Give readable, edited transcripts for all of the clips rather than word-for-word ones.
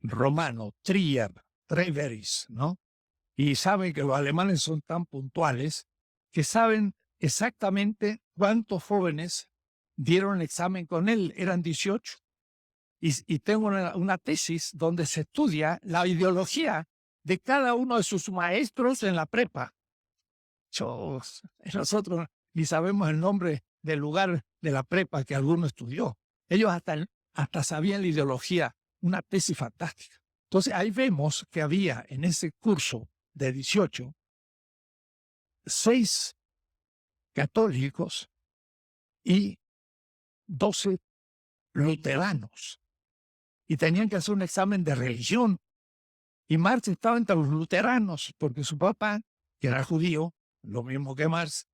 romano, Trier, Treveris, ¿no? Y saben que los alemanes son tan puntuales que saben exactamente cuántos jóvenes dieron el examen con él. Eran 18. Y tengo una tesis donde se estudia la ideología de cada uno de sus maestros en la prepa. Nosotros ni sabemos el nombre del lugar de la prepa que alguno estudió. Ellos hasta sabían la ideología, una tesis fantástica. Entonces ahí vemos que había en ese curso de 18, 6 católicos y 12 luteranos. Y tenían que hacer un examen de religión. Y Marx estaba entre los luteranos, porque su papá, que era judío, lo mismo que Marx,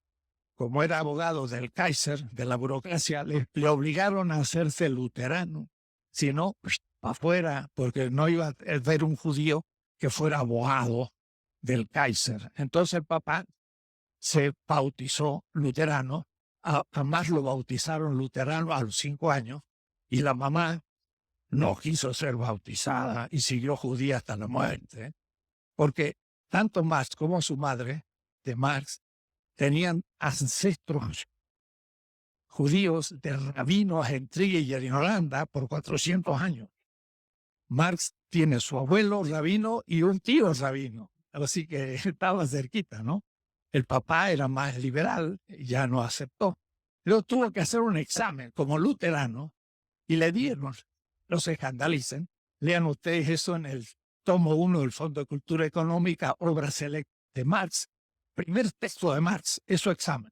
como era abogado del Kaiser, de la burocracia, le obligaron a hacerse luterano. Si no, afuera, porque no iba a ver un judío que fuera abogado del Kaiser. Entonces el papá se bautizó luterano, a Marx lo bautizaron luterano a los 5 años, y la mamá no quiso ser bautizada y siguió judía hasta la muerte, porque tanto Marx como su madre, de Marx, tenían ancestros judíos de rabinos en Trier y en Holanda por 400 años. Marx tiene su abuelo rabino y un tío rabino, así que estaba cerquita, ¿no? El papá era más liberal, ya no aceptó. Luego tuvo que hacer un examen como luterano y le dieron. No se escandalicen. Lean ustedes eso en el tomo 1 del Fondo de Cultura Económica, Obra Select de Marx. Primer texto de Marx es su examen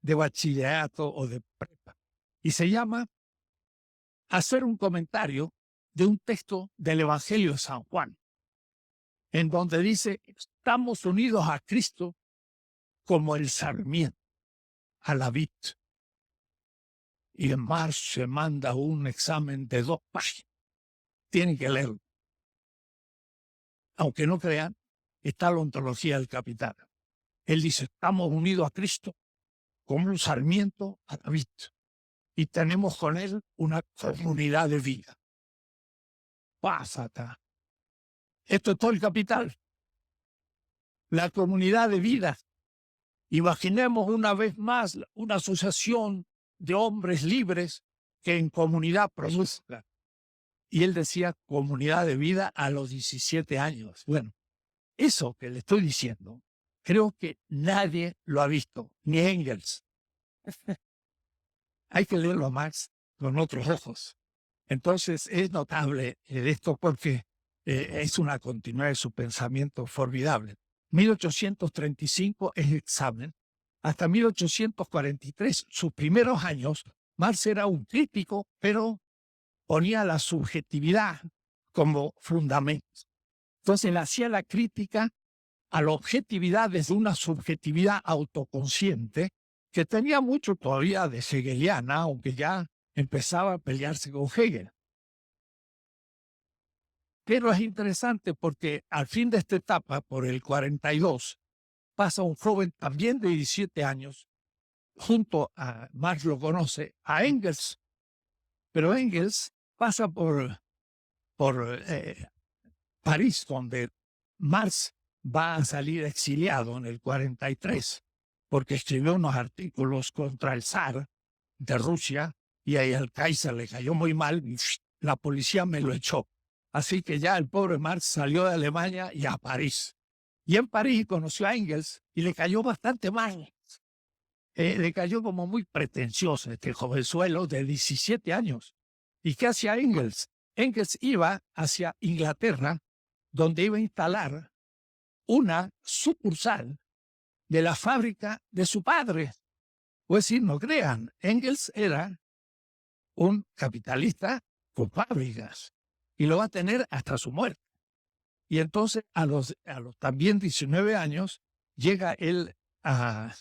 de bachillerato o de prepa. Y se llama hacer un comentario de un texto del Evangelio de San Juan, en donde dice, estamos unidos a Cristo como el sarmiento a la vid. Y en Marx se manda un examen de 2 páginas. Tienen que leerlo. Aunque no crean, está la ontología del capital. Él dice, estamos unidos a Cristo como un sarmiento a la vid. Y tenemos con él una comunidad de vida. Pásata. Esto es todo el capital. La comunidad de vida. Imaginemos una vez más una asociación de hombres libres que en comunidad produzcan. Y él decía comunidad de vida a los 17 años. Bueno, eso que le estoy diciendo, creo que nadie lo ha visto, ni Engels. Hay que leerlo a Marx con otros ojos. Entonces es notable esto porque es una continuidad de su pensamiento formidable. 1835 es el examen. Hasta 1843, sus primeros años, Marx era un crítico, pero ponía la subjetividad como fundamento. Entonces él hacía la crítica a la objetividad desde una subjetividad autoconsciente que tenía mucho todavía de hegeliana, aunque ya empezaba a pelearse con Hegel. Pero es interesante porque al fin de esta etapa, por el 42, pasa un joven también de 17 años, junto a, Marx lo conoce, a Engels. Pero Engels pasa por París, donde Marx va a salir exiliado en el 43, porque escribió unos artículos contra el zar de Rusia y ahí al Kaiser le cayó muy mal y la policía me lo echó. Así que ya el pobre Marx salió de Alemania y a París. Y en París conoció a Engels y le cayó bastante mal. Le cayó como muy pretencioso este jovenzuelo de 17 años. ¿Y qué hacía Engels? Engels iba hacia Inglaterra, donde iba a instalar una sucursal de la fábrica de su padre. Pues sí, no crean, Engels era un capitalista con fábricas y lo va a tener hasta su muerte. Y entonces a los también 19 años llega él a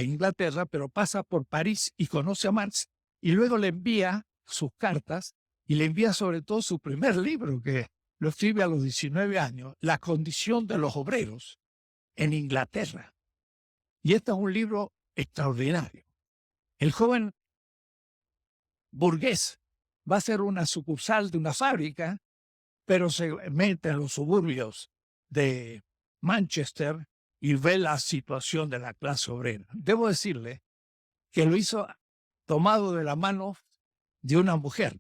Inglaterra, pero pasa por París y conoce a Marx y luego le envía sus cartas y le envía sobre todo su primer libro, que lo escribe a los 19 años, La condición de los obreros en Inglaterra. Y este es un libro extraordinario. El joven burgués va a ser una sucursal de una fábrica, pero se mete en los suburbios de Manchester y ve la situación de la clase obrera. Debo decirle que lo hizo tomado de la mano de una mujer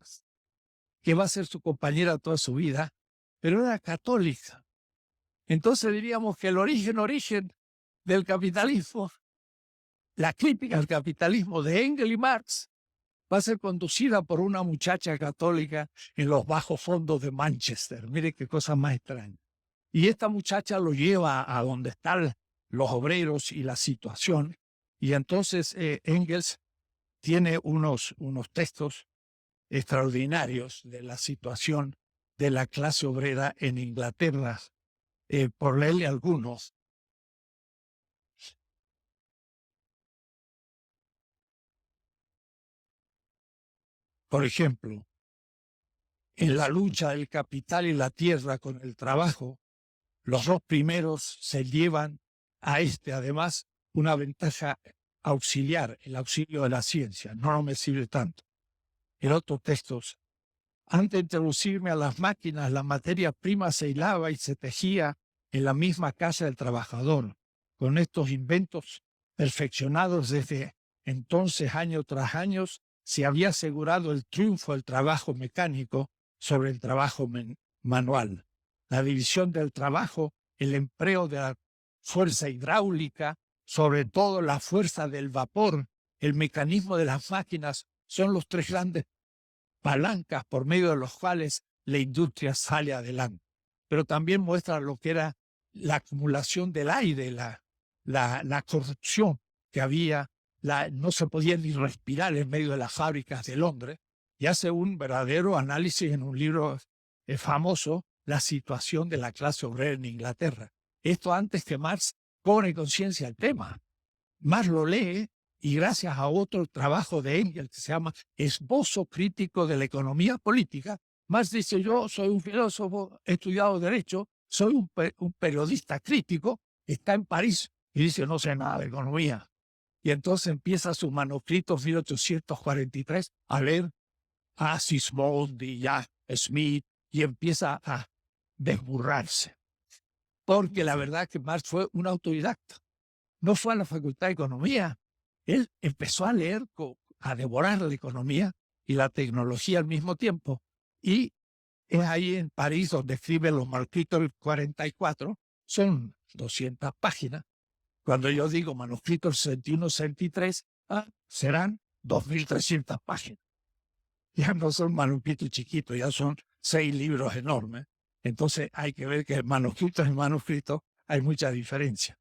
que va a ser su compañera toda su vida, pero era católica. Entonces diríamos que el origen del capitalismo, la crítica al capitalismo de Engels y Marx, va a ser conducida por una muchacha católica en los bajos fondos de Manchester. Mire qué cosa más extraña. Y esta muchacha lo lleva a donde están los obreros y la situación. Y entonces Engels tiene unos textos extraordinarios de la situación de la clase obrera en Inglaterra. Por leerle algunos. Por ejemplo, en la lucha del capital y la tierra con el trabajo, los dos primeros se llevan a además, una ventaja auxiliar, el auxilio de la ciencia. No me sirve tanto. En otros textos, antes de introducirme a las máquinas, la materia prima se hilaba y se tejía en la misma casa del trabajador. Con estos inventos perfeccionados desde entonces, año tras año, se había asegurado el triunfo del trabajo mecánico sobre el trabajo manual. La división del trabajo, el empleo de la fuerza hidráulica, sobre todo la fuerza del vapor, el mecanismo de las máquinas, son los tres grandes palancas por medio de los cuales la industria sale adelante. Pero también muestra lo que era la acumulación del aire, la corrupción que había, no se podía ni respirar en medio de las fábricas de Londres, y hace un verdadero análisis en un libro famoso, La situación de la clase obrera en Inglaterra. Esto antes que Marx cobre conciencia del tema. Marx lo lee y gracias a otro trabajo de Engels que se llama Esbozo crítico de la economía política, Marx dice: yo soy un filósofo, he estudiado Derecho, soy un periodista crítico, está en París y dice: no sé nada de economía. Y entonces empieza sus manuscritos 1843 a leer a Sismondi y a Smith y empieza a desburrarse. Porque la verdad que Marx fue un autodidacta. No fue a la Facultad de Economía. Él empezó a leer, a devorar la economía y la tecnología al mismo tiempo. Y es ahí en París donde escribe los manuscritos del 44. Son 200 páginas. Cuando yo digo manuscritos 61, 63, serán 2.300 páginas. Ya no son manuscritos chiquitos, ya son 6 libros enormes. Entonces hay que ver que manuscritos y manuscritos hay mucha diferencia.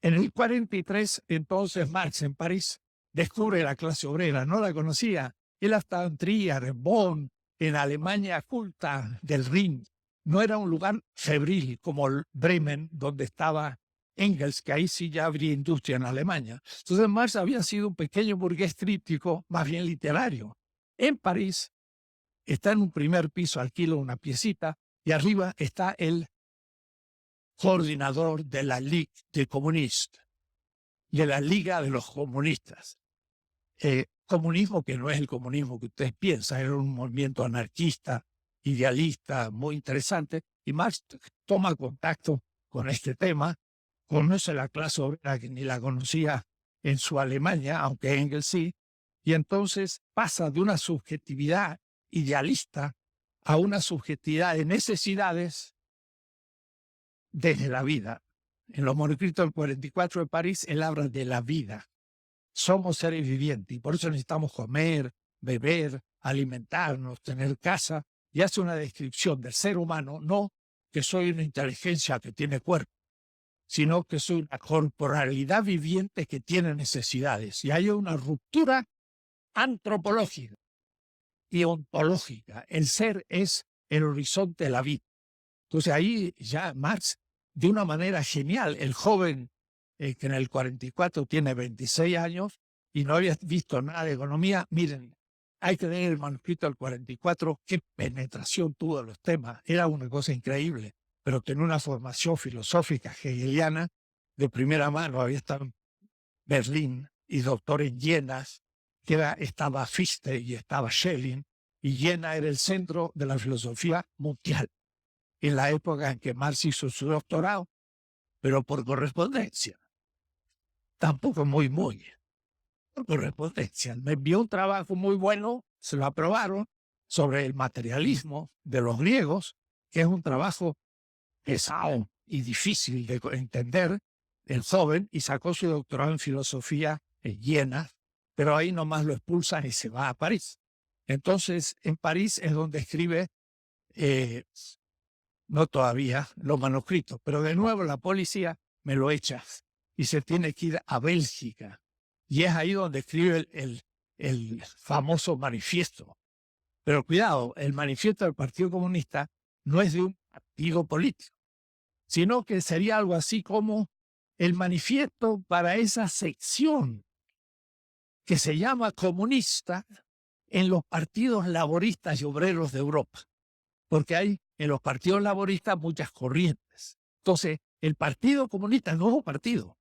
En el 43, entonces, Marx en París descubre la clase obrera, no la conocía. Él estaba en Trier, en Bonn, en Alemania culta del Rin. No era un lugar febril como el Bremen, donde estaba Engels, que ahí sí ya habría industria en Alemania. Entonces Marx había sido un pequeño burgués crítico, más bien literario. En París está en un primer piso, alquila una piecita, y arriba está el coordinador de la Ligue des Communistes, de la Liga de los Comunistas. Comunismo que no es el comunismo que ustedes piensan, era un movimiento anarquista, idealista, muy interesante, y Marx toma contacto con este tema, conoce la clase obrera que ni la conocía en su Alemania, aunque Engels sí, y entonces pasa de una subjetividad idealista a una subjetividad de necesidades desde la vida. En los manuscritos del 44 de París, él habla de la vida. Somos seres vivientes y por eso necesitamos comer, beber, alimentarnos, tener casa. Y hace una descripción del ser humano, no que soy una inteligencia que tiene cuerpo, sino que soy una corporalidad viviente que tiene necesidades. Y hay una ruptura antropológica y ontológica. El ser es el horizonte de la vida. Entonces ahí ya Marx, de una manera genial, el joven que en el 44 tiene 26 años y no había visto nada de economía, miren, hay que leer el manuscrito del 44, qué penetración tuvo de los temas, era una cosa increíble, pero tenía una formación filosófica hegeliana de primera mano, había estado en Berlín y doctor en Jena, estaba Fichte y estaba Schelling, y Jena era el centro de la filosofía mundial en la época en que Marx hizo su doctorado, pero por correspondencia. Tampoco muy, por correspondencia. Me envió un trabajo muy bueno, se lo aprobaron, sobre el materialismo de los griegos, que es un trabajo pesado y difícil de entender, el joven, y sacó su doctorado en filosofía en Jena, pero ahí nomás lo expulsan y se va a París. Entonces, en París es donde escribe, no todavía, los manuscritos, pero de nuevo la policía me lo echa y se tiene que ir a Bélgica. Y es ahí donde escribe el famoso manifiesto. Pero cuidado, el manifiesto del Partido Comunista no es de un partido político, sino que sería algo así como el manifiesto para esa sección que se llama comunista en los partidos laboristas y obreros de Europa, porque hay en los partidos laboristas muchas corrientes. Entonces, el Partido Comunista no es un partido,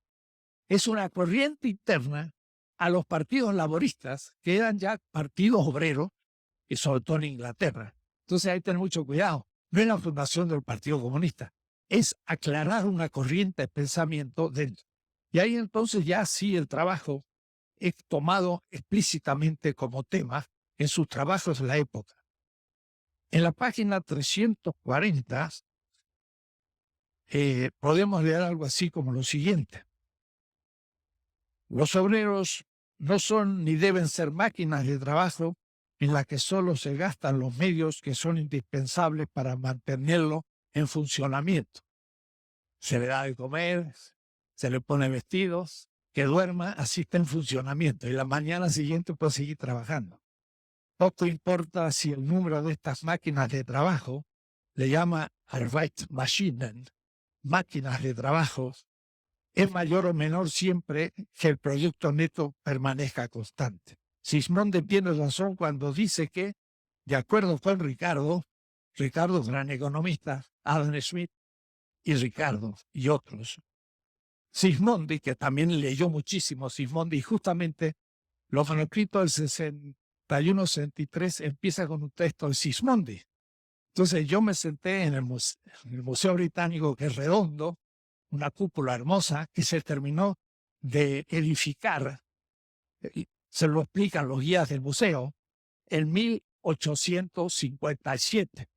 es una corriente interna a los partidos laboristas, que eran ya partidos obreros, y sobre todo en Inglaterra. Entonces hay que tener mucho cuidado. No es la fundación del Partido Comunista, es aclarar una corriente de pensamiento dentro. Y ahí entonces ya sí el trabajo es tomado explícitamente como tema en sus trabajos de la época. En la página 340 podemos leer algo así como lo siguiente. Los obreros no son ni deben ser máquinas de trabajo en las que solo se gastan los medios que son indispensables para mantenerlo en funcionamiento. Se le da de comer, se le pone vestidos, que duerma, así está en funcionamiento y la mañana siguiente puede seguir trabajando. Poco importa si el número de estas máquinas de trabajo, le llama Arbeitsmaschinen, máquinas de trabajo, es mayor o menor siempre que el producto neto permanezca constante. Sismondi tiene razón cuando dice que, de acuerdo con Ricardo, gran economista, Adam Smith y Ricardo y otros, Sismondi, que también leyó muchísimo Sismondi, justamente los manuscritos del 61-63 empieza con un texto de Sismondi. Entonces yo me senté en el Museo Británico, que es redondo, una cúpula hermosa que se terminó de edificar, se lo explican los guías del museo, en 1857.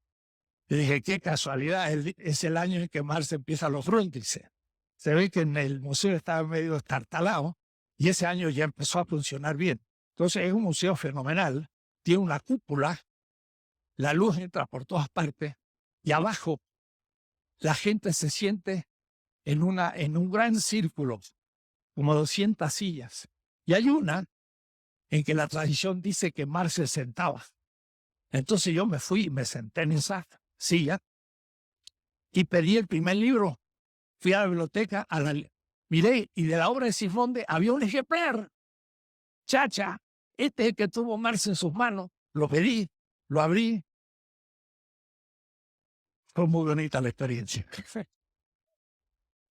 Y dije, qué casualidad, es el año en que Marx empieza los Grundrisse. Se ve que en el museo estaba medio estartalado y ese año ya empezó a funcionar bien. Entonces es un museo fenomenal, tiene una cúpula, la luz entra por todas partes y abajo la gente se siente en un gran círculo, como 200 sillas. Y hay una en que la tradición dice que Marx se sentaba. Entonces yo me fui y me senté en esa silla y pedí el primer libro. Fui a la biblioteca, miré, y de la obra de Sismondi había un ejemplar. Chacha, este es el que tuvo Marx en sus manos. Lo pedí, lo abrí. Fue muy bonita la experiencia.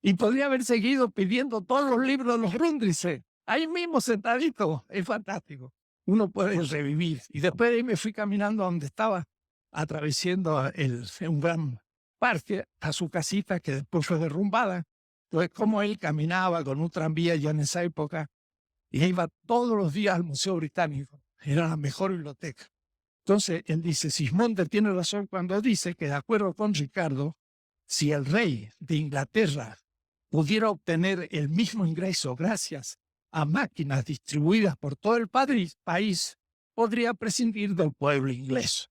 Y podría haber seguido pidiendo todos los libros de los Grundrisse, ahí mismo sentadito. Es fantástico. Uno puede revivir. Y después de ahí me fui caminando a donde estaba, atravesando un gran parque, a su casita que después fue derrumbada. Entonces, como él caminaba con un tranvía ya en esa época, y iba todos los días al Museo Británico. Era la mejor biblioteca. Entonces, él dice, Sismondi tiene razón cuando dice que, de acuerdo con Ricardo, si el rey de Inglaterra pudiera obtener el mismo ingreso gracias a máquinas distribuidas por todo el país, podría prescindir del pueblo inglés.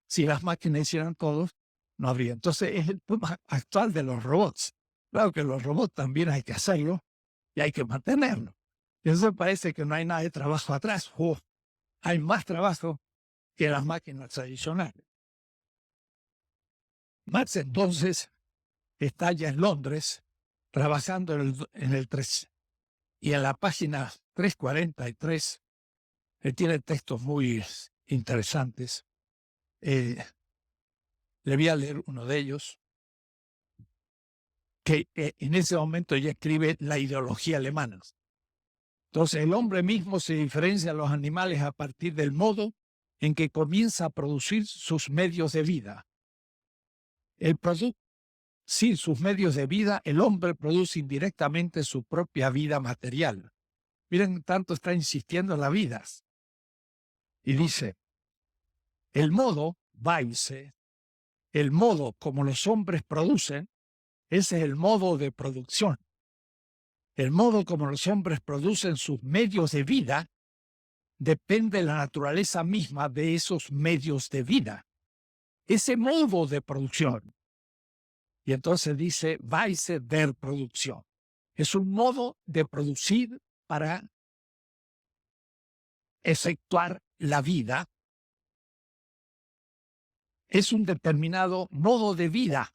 Si las máquinas hicieran todo, no habría. Entonces es el tema actual de los robots. Claro que los robots también hay que hacerlo y hay que mantenerlo. Eso parece que no hay nada de trabajo atrás. Hay más trabajo que las máquinas tradicionales. Marx entonces está ya en Londres trabajando en el 3. Y en la página 343, él tiene textos muy interesantes. Le voy a leer uno de ellos, que en ese momento ya escribe la ideología alemana. Entonces, el hombre mismo se diferencia de los animales a partir del modo en que comienza a producir sus medios de vida. El producto, sin sus medios de vida, el hombre produce indirectamente su propia vida material. Miren, tanto está insistiendo en las vidas. Y dice, el modo, Weiss, el modo como los hombres producen, ese es el modo de producción. El modo como los hombres producen sus medios de vida depende de la naturaleza misma de esos medios de vida. Ese modo de producción. Y entonces dice, Weise der Producción. Es un modo de producir para efectuar la vida. Es un determinado modo de vida.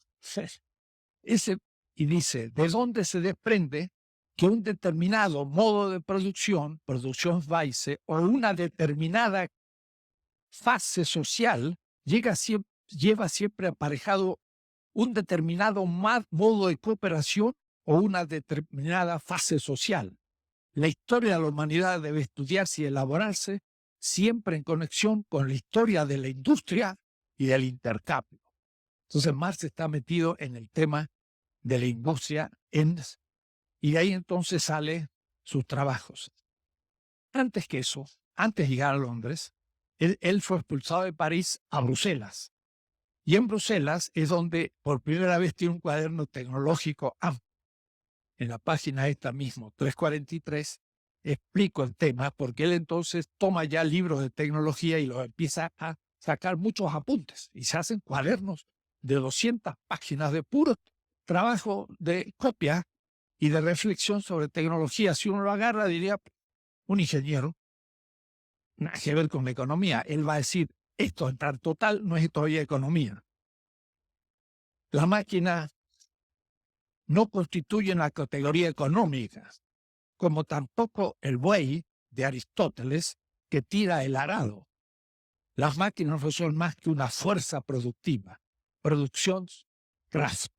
Y dice, ¿de dónde se desprende que un determinado modo de producción Weise, o una determinada fase social lleva siempre aparejado un determinado modo de cooperación o una determinada fase social? La historia de la humanidad debe estudiarse y elaborarse siempre en conexión con la historia de la industria y del intercambio. Entonces Marx está metido en el tema de la industria y de ahí entonces salen sus trabajos. Antes que eso, antes de llegar a Londres, él fue expulsado de París a Bruselas. Y en Bruselas es donde por primera vez tiene un cuaderno tecnológico amplio. En la página esta mismo, 343, explico el tema porque él entonces toma ya libros de tecnología y los empieza a sacar muchos apuntes. Y se hacen cuadernos de 200 páginas de puro trabajo de copia y de reflexión sobre tecnología. Si uno lo agarra, diría, un ingeniero, nada que ver con la economía. Él va a decir, esto en tal total no es todavía economía. La máquina no constituye una categoría económica, como tampoco el buey de Aristóteles que tira el arado. Las máquinas no son más que una fuerza productiva, Produktionskraft.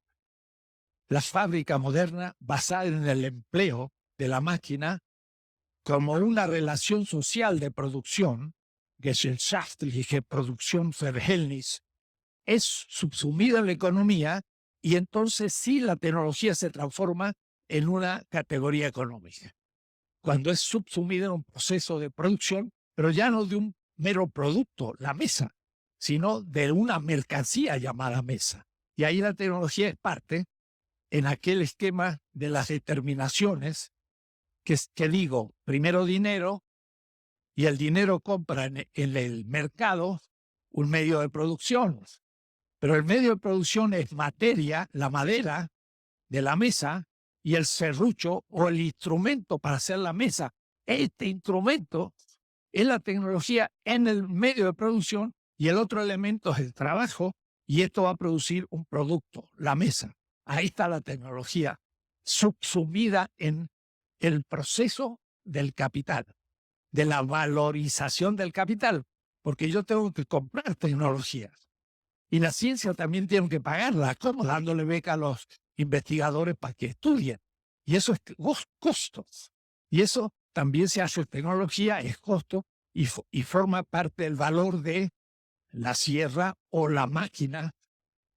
La fábrica moderna, basada en el empleo de la máquina como una relación social de producción, gesellschaftliche Produktionsverhältnis, es subsumida en la economía y entonces sí la tecnología se transforma en una categoría económica. Cuando es subsumida en un proceso de producción, pero ya no de un mero producto, la mesa, sino de una mercancía llamada mesa. Y ahí la tecnología es parte en aquel esquema de las determinaciones que digo, primero dinero, y el dinero compra en el mercado un medio de producción. Pero el medio de producción es materia, la madera de la mesa y el serrucho o el instrumento para hacer la mesa. Este instrumento es la tecnología en el medio de producción y el otro elemento es el trabajo y esto va a producir un producto, la mesa. Ahí está la tecnología subsumida en el proceso del capital, de la valorización del capital, porque yo tengo que comprar tecnología. Y la ciencia también tiene que pagarla, como dándole beca a los investigadores para que estudien. Y eso es costo. Y eso también se hace en tecnología, es costo y forma parte del valor de la sierra o la máquina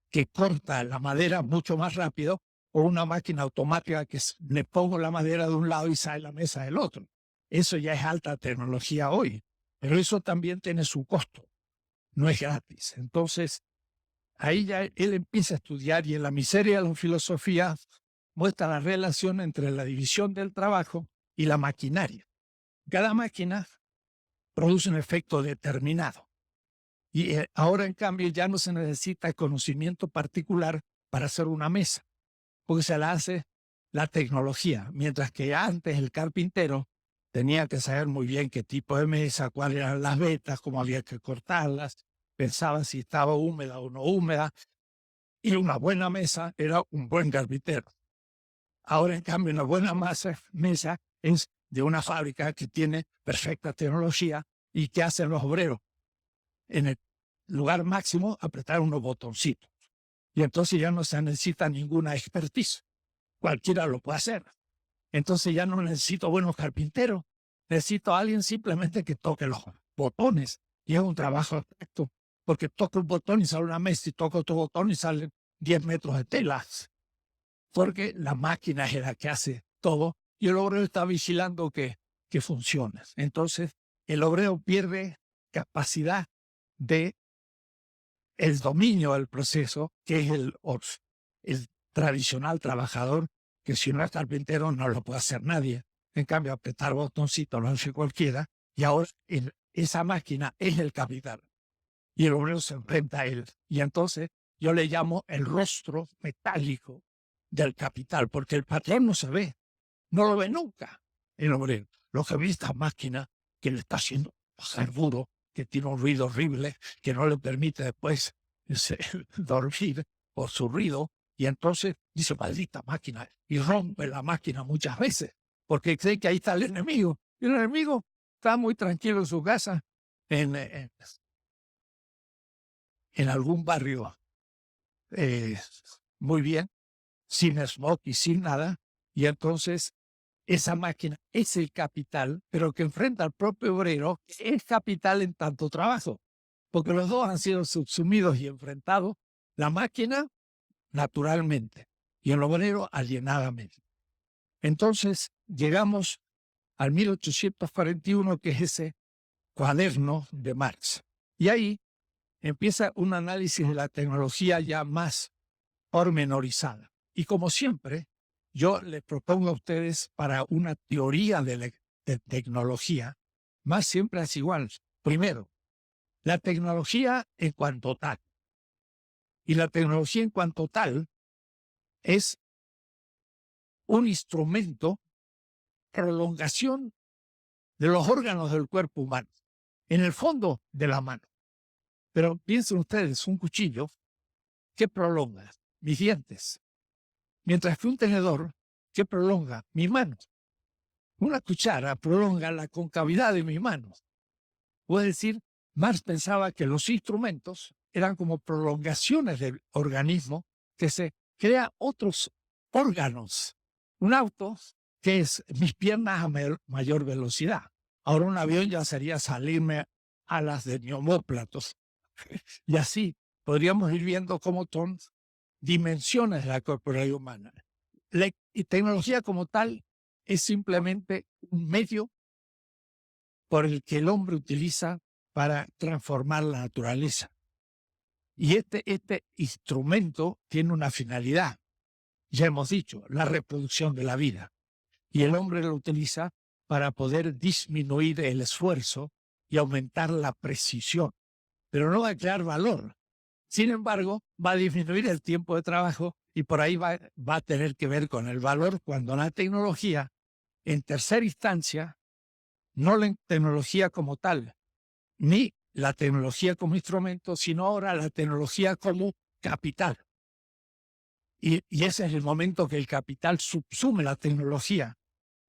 que corta la madera mucho más rápido o una máquina automática que le pongo la madera de un lado y sale la mesa del otro. Eso ya es alta tecnología hoy, pero eso también tiene su costo. No es gratis. Entonces, ahí ya él empieza a estudiar y en La miseria de la filosofía muestra la relación entre la división del trabajo y la maquinaria. Cada máquina produce un efecto determinado. Y ahora, en cambio, ya no se necesita conocimiento particular para hacer una mesa, porque se la hace la tecnología, mientras que antes el carpintero tenía que saber muy bien qué tipo de mesa, cuáles eran las vetas, cómo había que cortarlas, pensaba si estaba húmeda o no húmeda, y una buena mesa era un buen carpintero. Ahora, en cambio, una buena mesa es de una fábrica que tiene perfecta tecnología y que hacen los obreros. En el lugar máximo, apretar unos botoncitos. Y entonces ya no se necesita ninguna expertise. Cualquiera lo puede hacer. Entonces ya no necesito buenos carpinteros. Necesito a alguien simplemente que toque los botones Y es un trabajo abstracto, porque toca un botón y sale una mesa, y toca otro botón y salen 10 metros de telas, porque la máquina es la que hace todo y el obrero está vigilando que funcione. Entonces, el obrero pierde capacidad de el dominio del proceso, que es el tradicional trabajador, que si no es carpintero no lo puede hacer nadie. En cambio, apretar botoncitos lo hace cualquiera, y ahora esa máquina es el capital. Y el obrero se enfrenta a él. Y entonces yo le llamo el rostro metálico del capital, porque el patrón no se ve, no lo ve nunca el obrero. Lo que ve esta máquina que le está haciendo pasar duro, que tiene un ruido horrible, que no le permite después dormir por su ruido, y entonces dice, maldita máquina, y rompe la máquina muchas veces, porque cree que ahí está el enemigo. Y el enemigo está muy tranquilo en su casa, en algún barrio muy bien, sin smog y sin nada, y entonces esa máquina es el capital, pero que enfrenta al propio obrero, que es capital en tanto trabajo, porque los dos han sido subsumidos y enfrentados, la máquina naturalmente y el obrero alienadamente. Entonces llegamos al 1841, que es ese cuaderno de Marx, y ahí empieza un análisis de la tecnología ya más pormenorizada. Y como siempre, yo les propongo a ustedes para una teoría de tecnología, más siempre es igual. Primero, la tecnología en cuanto tal. Y la tecnología en cuanto tal es un instrumento, prolongación de los órganos del cuerpo humano, en el fondo de la mano. Pero piensen ustedes, un cuchillo, ¿qué prolonga? Mis dientes. Mientras que un tenedor, ¿qué prolonga? Mis manos. Una cuchara prolonga la concavidad de mis manos. Puede decir, Marx pensaba que los instrumentos eran como prolongaciones del organismo, que se crea otros órganos. Un auto, que es mis piernas a mayor velocidad. Ahora un avión ya sería salirme a las de neomóplatos. Y así podríamos ir viendo cómo son dimensiones de la corporalidad humana. La tecnología como tal es simplemente un medio por el que el hombre utiliza para transformar la naturaleza. Y este instrumento tiene una finalidad, ya hemos dicho, la reproducción de la vida. Y el hombre lo utiliza para poder disminuir el esfuerzo y aumentar la precisión, pero no va a crear valor. Sin embargo, va a disminuir el tiempo de trabajo y por ahí va a tener que ver con el valor, cuando la tecnología, en tercera instancia, no la tecnología como tal, ni la tecnología como instrumento, sino ahora la tecnología como capital. Y ese es el momento que el capital subsume la tecnología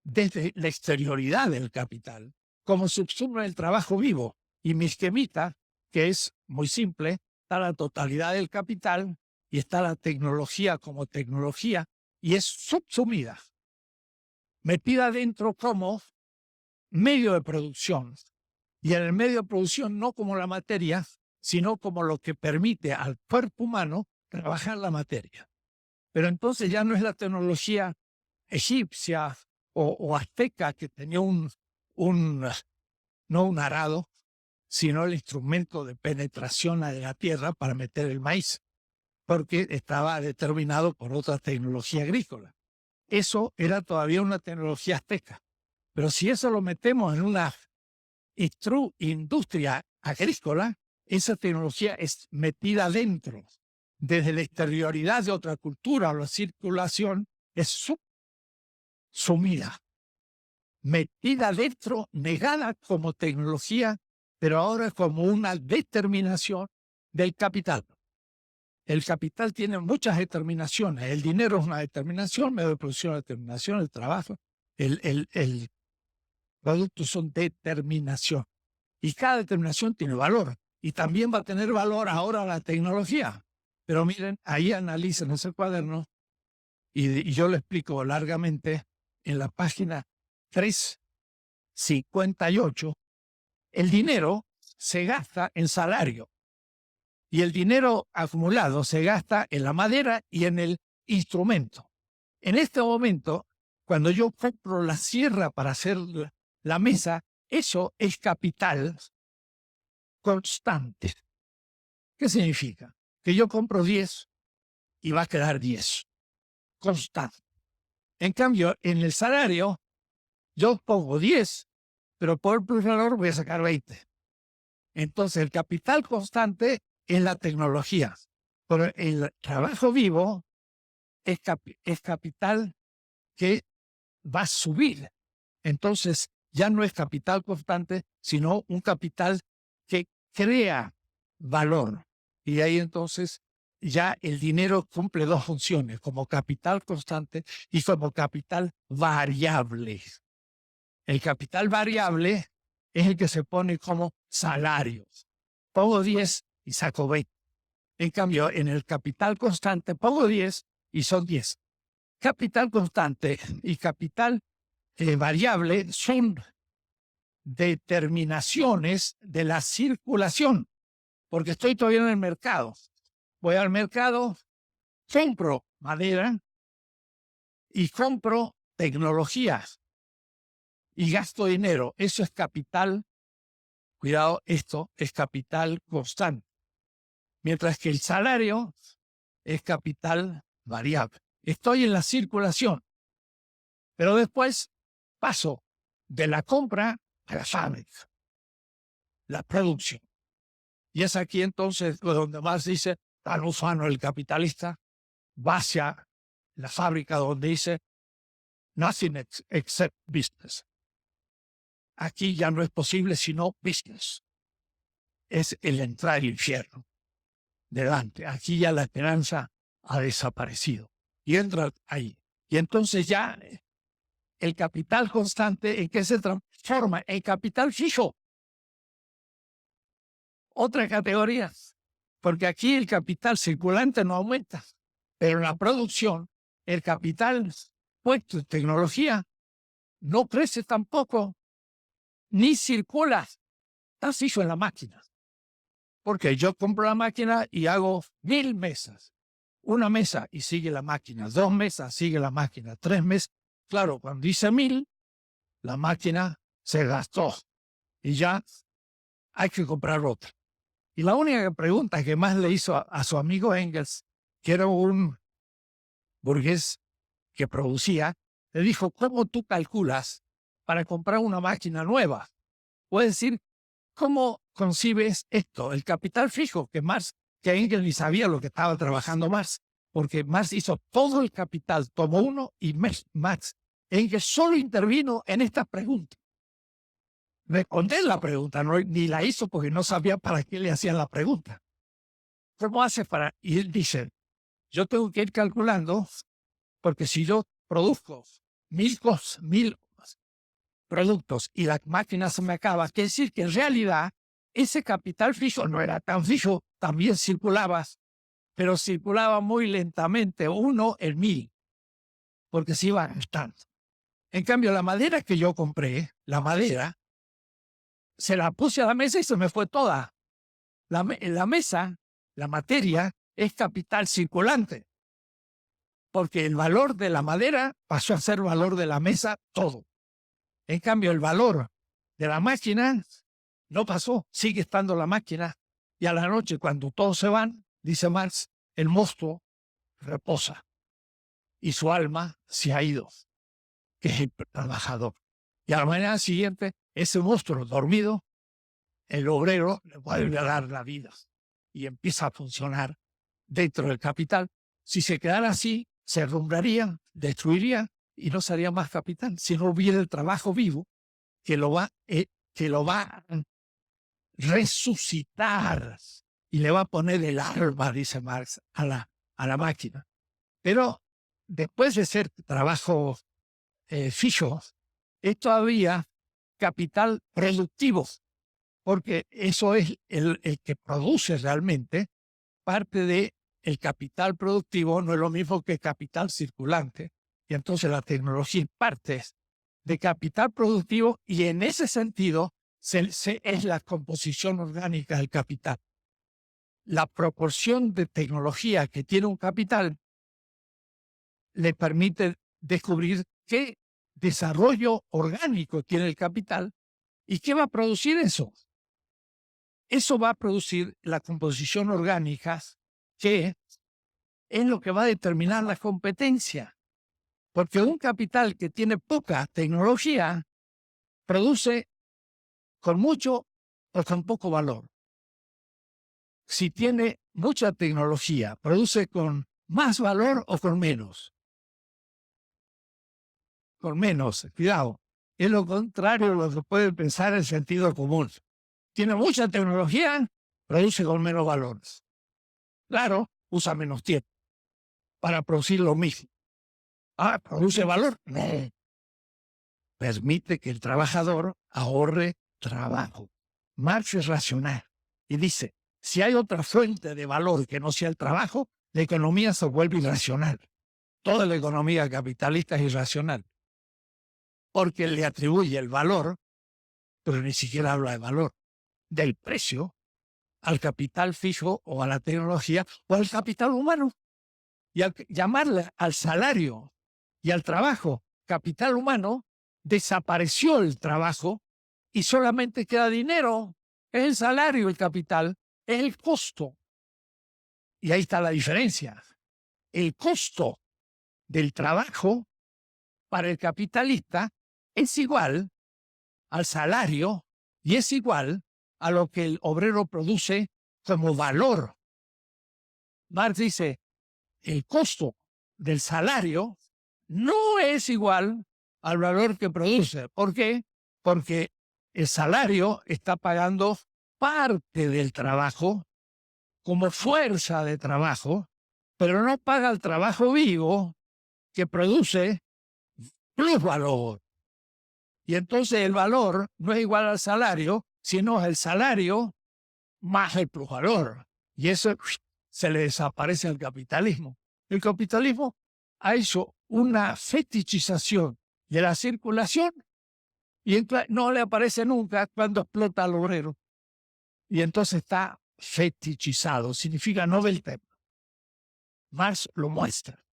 desde la exterioridad del capital, como subsume el trabajo vivo. Y mi esquemita, que es muy simple, está la totalidad del capital y está la tecnología como tecnología, y es subsumida, metida dentro como medio de producción. Y en el medio de producción no como la materia, sino como lo que permite al cuerpo humano trabajar la materia. Pero entonces ya no es la tecnología egipcia o azteca, que tenía no un arado, sino el instrumento de penetración de la tierra para meter el maíz, porque estaba determinado por otra tecnología agrícola. Eso era todavía una tecnología azteca. Pero si eso lo metemos en una industria agrícola, esa tecnología es metida dentro, desde la exterioridad de otra cultura o la circulación, es sumida, metida dentro, negada como tecnología, pero ahora como una determinación del capital. El capital tiene muchas determinaciones. El dinero es una determinación, medio de producción es una determinación, el trabajo, el producto son determinación. Y cada determinación tiene valor. Y también va a tener valor ahora la tecnología. Pero miren, ahí analicen ese cuaderno y yo lo explico largamente en la página 358. El dinero se gasta en salario y el dinero acumulado se gasta en la madera y en el instrumento. En este momento, cuando yo compro la sierra para hacer la mesa, eso es capital constante. ¿Qué significa? Que yo compro 10 y va a quedar 10. Constante. En cambio, en el salario, yo pongo 10, pero por el plusvalor voy a sacar 20. Entonces, el capital constante es la tecnología. Pero el trabajo vivo es capital que va a subir. Entonces, ya no es capital constante, sino un capital que crea valor. Y ahí entonces ya el dinero cumple dos funciones, como capital constante y como capital variable. El capital variable es el que se pone como salarios. Pongo 10 y saco 20. En cambio, en el capital constante pongo 10 y son 10. Capital constante y capital variable son determinaciones de la circulación, porque estoy todavía en el mercado. Voy al mercado, compro madera y compro tecnologías y gasto dinero. Eso es capital. Cuidado, esto es capital constante. Mientras que el salario es capital variable. Estoy en la circulación, pero después paso de la compra a la fábrica, la producción. Y es aquí entonces donde Marx dice, tan ufano el capitalista, va hacia la fábrica donde dice, nothing except business. Aquí ya no es posible sino business. Es el entrar al infierno. Delante. Aquí ya la esperanza ha desaparecido. Y entra ahí. Y entonces ya el capital constante, ¿en qué se transforma? En capital fijo. Otra categoría. Porque aquí el capital circulante no aumenta. Pero en la producción, el capital puesto en tecnología no crece tampoco, ni circula. Está fijo en la máquina. Porque yo compro la máquina y hago 1000 mesas. Una mesa y sigue la máquina. 2 mesas, sigue la máquina. 3 mesas. Claro, cuando dice 1000, la máquina se gastó y ya hay que comprar otra. Y la única pregunta que más le hizo a su amigo Engels, que era un burgués que producía, le dijo, ¿cómo tú calculas para comprar una máquina nueva? Puede decir, ¿cómo concibes esto? El capital fijo, que Engels ni sabía lo que estaba trabajando Marx, porque Marx hizo todo el capital, tomó uno y Engels solo intervino en esta pregunta. Responder la pregunta, no, ni la hizo porque no sabía para qué le hacían la pregunta. ¿Cómo hace para...? Y él dice, yo tengo que ir calculando, porque si yo produzco 1000 productos y la máquina se me acaba, quiere decir que en realidad ese capital fijo no era tan fijo, también circulaba, pero circulaba muy lentamente, 1 en 1000, porque se iba gastando. En cambio, la madera que yo compré, la madera, se la puse a la mesa y se me fue toda. La mesa, la materia, es capital circulante, porque el valor de la madera pasó a ser valor de la mesa todo. En cambio, el valor de la máquina no pasó, sigue estando la máquina. Y a la noche, cuando todos se van, dice Marx, el monstruo reposa y su alma se ha ido, que es el trabajador. Y a la mañana siguiente, ese monstruo dormido, el obrero le vuelve a dar la vida y empieza a funcionar dentro del capital. Si se quedara así, se derrumbaría, destruiría y no sería más capital. Si no hubiera el trabajo vivo que lo va a resucitar y le va a poner el alma, dice Marx, a la máquina. Pero después de ser trabajo fijo, es todavía capital productivo, porque eso es el que produce realmente. Parte del capital productivo no es lo mismo que capital circulante, y entonces la tecnología es parte de capital productivo y en ese sentido es la composición orgánica del capital. La proporción de tecnología que tiene un capital le permite descubrir qué desarrollo orgánico tiene el capital y qué va a producir eso. Eso va a producir la composición orgánica, que es lo que va a determinar la competencia. Porque un capital que tiene poca tecnología produce con mucho o con poco valor. Si tiene mucha tecnología, produce con más valor o con menos. Con menos, cuidado. Es lo contrario de lo que puede pensar el sentido común. Tiene mucha tecnología, produce con menos valores. Claro, usa menos tiempo para producir lo mismo. ¿Produce valor? No. Permite que el trabajador ahorre trabajo. Marx es racional y dice, si hay otra fuente de valor que no sea el trabajo, la economía se vuelve irracional. Toda la economía capitalista es irracional, porque le atribuye el valor, pero ni siquiera habla de valor, del precio al capital fijo o a la tecnología o al capital humano. Y al llamarle al salario y al trabajo capital humano, desapareció el trabajo y solamente queda dinero. Es el salario, el capital, es el costo. Y ahí está la diferencia. El costo del trabajo para el capitalista es igual al salario y es igual a lo que el obrero produce como valor. Marx dice, el costo del salario no es igual al valor que produce. ¿Por qué? Porque el salario está pagando parte del trabajo como fuerza de trabajo, pero no paga el trabajo vivo que produce plusvalor. Y entonces el valor no es igual al salario, sino el salario más el plusvalor. Y eso se le desaparece al capitalismo. El capitalismo ha hecho una fetichización de la circulación y no le aparece nunca cuando explota al obrero. Y entonces está fetichizado, significa no ve el tema. Marx lo muestra.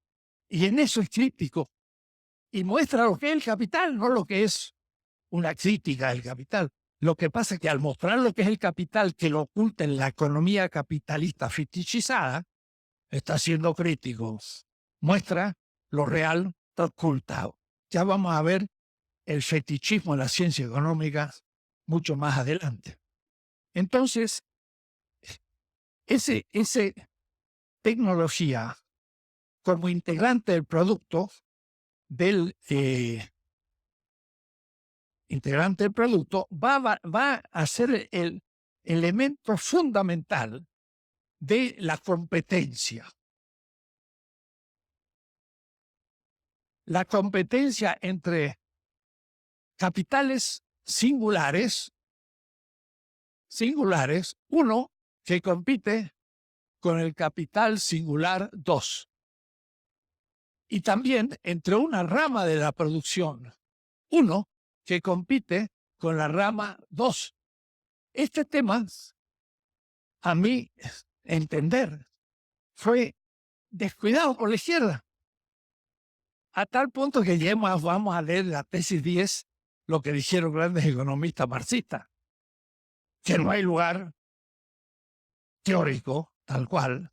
Y en eso es crítico. Y muestra lo que es el capital, no lo que es una crítica del capital. Lo que pasa es que al mostrar lo que es el capital, que lo oculta en la economía capitalista fetichizada, está siendo crítico. Muestra lo real ocultado. Ya vamos a ver el fetichismo en la ciencia económica mucho más adelante. Entonces, ese tecnología como integrante del producto va a ser el elemento fundamental de la competencia. La competencia entre capitales singulares, uno que compite con el capital singular 2. Y también entre una rama de la producción, uno que compite con la rama 2. Este tema, a mi entender, fue descuidado por la izquierda, a tal punto que ya vamos a leer la tesis 10, lo que dijeron grandes economistas marxistas, que no hay lugar teórico, tal cual,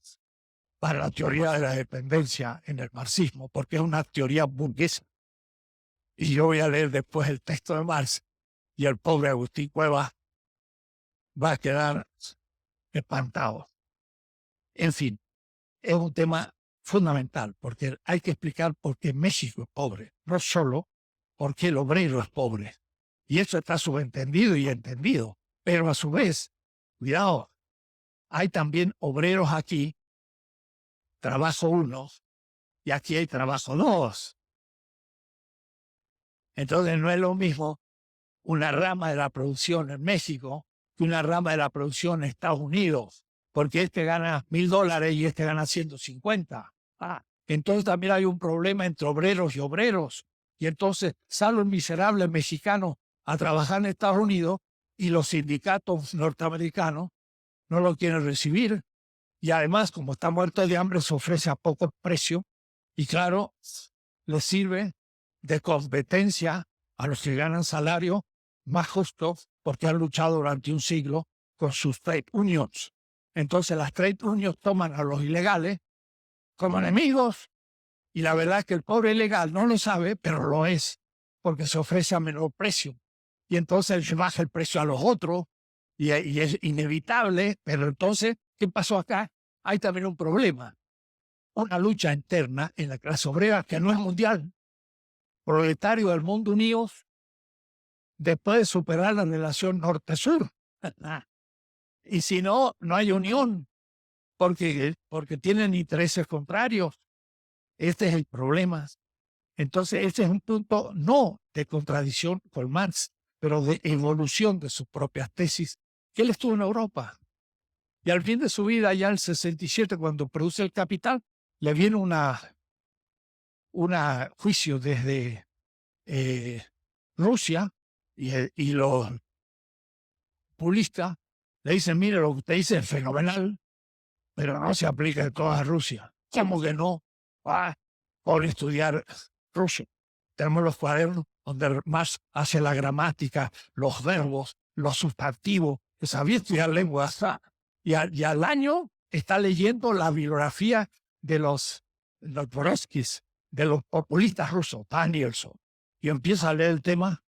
para la teoría de la dependencia en el marxismo, porque es una teoría burguesa. Y yo voy a leer después el texto de Marx, y el pobre Agustín Cuevas va a quedar espantado. En fin, es un tema fundamental, porque hay que explicar por qué México es pobre, no solo por qué el obrero es pobre. Y eso está subentendido y entendido. Pero a su vez, cuidado, hay también obreros aquí, trabajo 1, y aquí hay trabajo 2. Entonces no es lo mismo una rama de la producción en México que una rama de la producción en Estados Unidos, porque este gana $1,000 y este gana 150. Entonces también hay un problema entre obreros y obreros. Y entonces sale un miserable mexicano a trabajar en Estados Unidos y los sindicatos norteamericanos no lo quieren recibir. Y además, como está muerto de hambre, se ofrece a poco precio y claro, le sirve de competencia a los que ganan salario más justo porque han luchado durante un siglo con sus trade unions. Entonces las trade unions toman a los ilegales como enemigos y la verdad es que el pobre ilegal no lo sabe, pero lo es porque se ofrece a menor precio. Y entonces se baja el precio a los otros y es inevitable, pero entonces, ¿qué pasó acá? Hay también un problema, una lucha interna en la clase obrera que no es mundial. Proletarios del mundo unidos después de superar la relación norte-sur. Y si no, no hay unión, porque tienen intereses contrarios. Este es el problema. Entonces, este es un punto no de contradicción con Marx, pero de evolución de sus propias tesis, que él estuvo en Europa. Y al fin de su vida, ya en el 67, cuando produce El Capital, le viene una juicio desde Rusia y los populistas le dicen, mire, lo que usted dice es fenomenal, pero no se aplica en toda Rusia. ¿Cómo que no? Por estudiar ruso. Tenemos los cuadernos donde Marx hace la gramática, los verbos, los sustantivos, que sabía estudiar lenguas. Y al año está leyendo la bibliografía de los Trotsky's, de los populistas rusos, Danielson, y empieza a leer el tema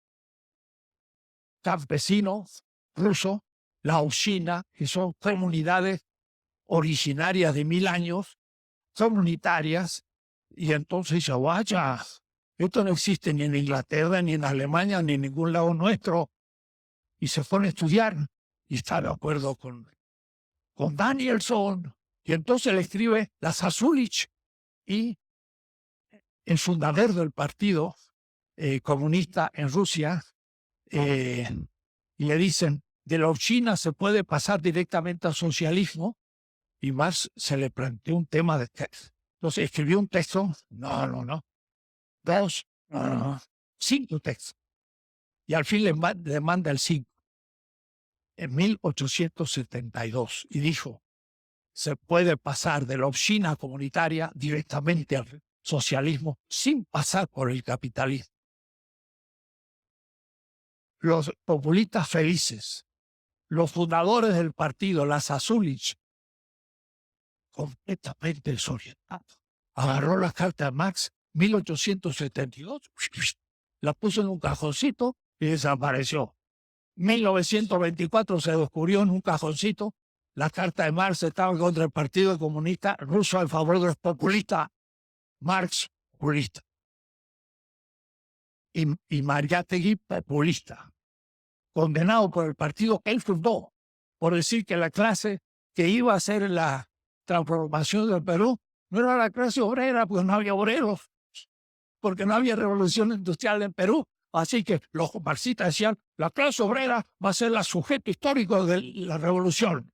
campesinos rusos, la Uchina, que son comunidades originarias de 1000 años, comunitarias, y entonces dice, vaya, esto no existe ni en Inglaterra, ni en Alemania, ni en ningún lado nuestro. Y se pone a estudiar y está de acuerdo con Danielson. Y entonces le escribe la Sasulich y el fundador del partido comunista en Rusia, y le dicen, de la China se puede pasar directamente al socialismo, y más se le planteó un tema de texto. Entonces escribió un texto, no, 2, no, 5 textos, y al fin le manda el 5, en 1872, y dijo, se puede pasar de la China comunitaria directamente al socialismo sin pasar por el capitalismo. Los populistas felices, los fundadores del partido, la Sasulich, completamente desorientados. Agarró la carta de Marx, 1872, la puso en un cajoncito y desapareció. 1924 se descubrió en un cajoncito la carta de Marx, estaba contra el Partido Comunista Ruso en favor de los populistas. Marx, populista. Y Mariátegui, populista. Condenado por el partido que él fundó, por decir que la clase que iba a hacer la transformación del Perú no era la clase obrera, pues no había obreros, porque no había revolución industrial en Perú. Así que los marxistas decían, la clase obrera va a ser el sujeto histórico de la revolución.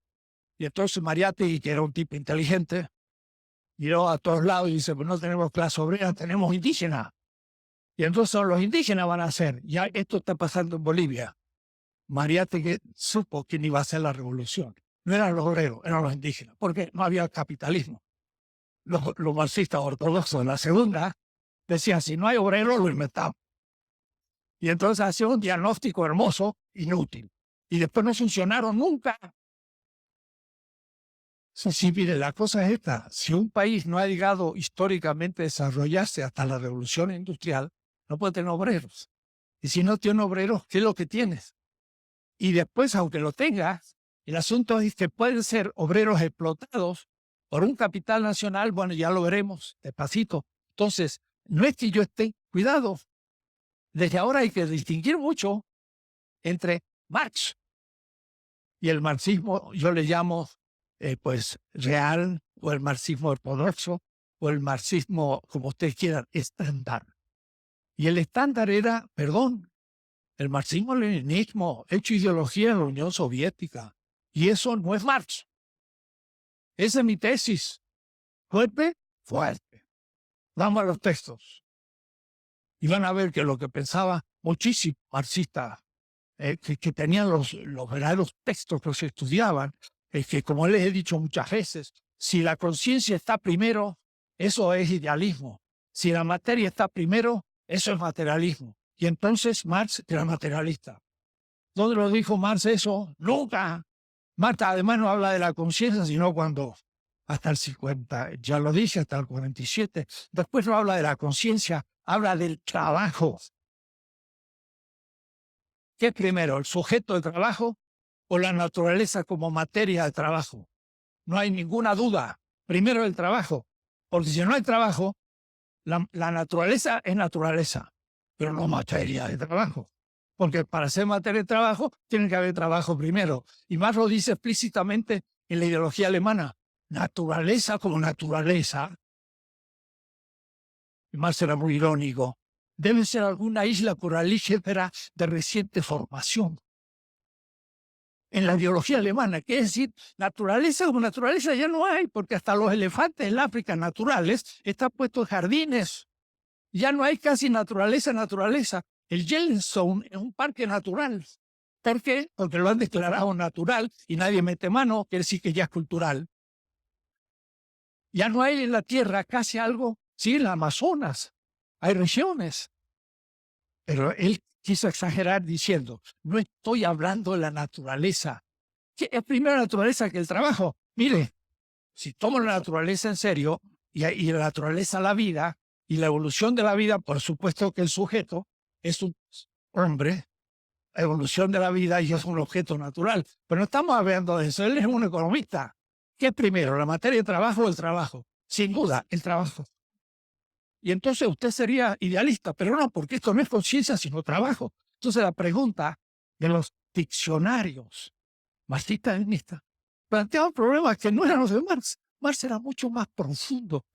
Y entonces Mariátegui, que era un tipo inteligente, miró a todos lados y dice, pues no tenemos clase obrera, tenemos indígenas. Y entonces los indígenas van a hacer. Ya esto está pasando en Bolivia. Mariátegui supo quién iba a hacer la revolución. No eran los obreros, eran los indígenas, porque no había capitalismo. Los marxistas ortodoxos en la segunda decían, si no hay obreros, lo inventamos. Y entonces hacía un diagnóstico hermoso, inútil. Y después no funcionaron nunca. Sí, mire, la cosa es esta. Si un país no ha llegado históricamente a desarrollarse hasta la revolución industrial, no puede tener obreros. Y si no tiene obreros, ¿qué es lo que tienes? Y después, aunque lo tengas, el asunto es que pueden ser obreros explotados por un capital nacional, bueno, ya lo veremos despacito. Entonces, no es que yo esté, cuidado, desde ahora hay que distinguir mucho entre Marx y el marxismo, yo le llamo pues real, o el marxismo ortodoxo, o el marxismo, como ustedes quieran, estándar. Y el estándar era, perdón, el marxismo-leninismo, hecho ideología en la Unión Soviética. Y eso no es Marx. Esa es mi tesis. Fuerte, fuerte. Vamos a los textos. Y van a ver que lo que pensaba muchísimo marxista que tenían los verdaderos textos que se estudiaban, es que, como les he dicho muchas veces, si la conciencia está primero, eso es idealismo. Si la materia está primero, eso es materialismo. Y entonces Marx era materialista. ¿Dónde lo dijo Marx eso? Nunca. Marx además no habla de la conciencia, sino cuando hasta el 50, ya lo dije, hasta el 47. Después no habla de la conciencia, habla del trabajo. ¿Qué es primero, el sujeto del trabajo o la naturaleza como materia de trabajo? No hay ninguna duda. Primero el trabajo, porque si no hay trabajo, la naturaleza es naturaleza, pero no materia de trabajo. Porque para ser materia de trabajo, tiene que haber trabajo primero. Y Marx lo dice explícitamente en la ideología alemana. Naturaleza como naturaleza. Y Marx era muy irónico. Debe ser alguna isla coralífera de reciente formación. En la ideología alemana, que es decir, naturaleza como naturaleza ya no hay, porque hasta los elefantes en África naturales están puestos en jardines. Ya no hay casi naturaleza. El Yellowstone es un parque natural. ¿Por qué? Porque lo han declarado natural y nadie mete mano, quiere decir que ya es cultural. Ya no hay en la Tierra casi algo, sí, en el Amazonas, hay regiones. Pero él quiso exagerar diciendo, no estoy hablando de la naturaleza. ¿Qué es primero la naturaleza que el trabajo? Mire, si tomo la naturaleza en serio y la naturaleza la vida y la evolución de la vida, por supuesto que el sujeto es un hombre, evolución de la vida y es un objeto natural. Pero no estamos hablando de eso, él es un economista. ¿Qué es primero, la materia de trabajo o el trabajo? Sin duda, el trabajo. Y entonces usted sería idealista, pero no, porque esto no es conciencia, sino trabajo. Entonces la pregunta de los diccionarios marxista-leninistas planteaban problemas que no eran los de Marx. Marx era mucho más profundo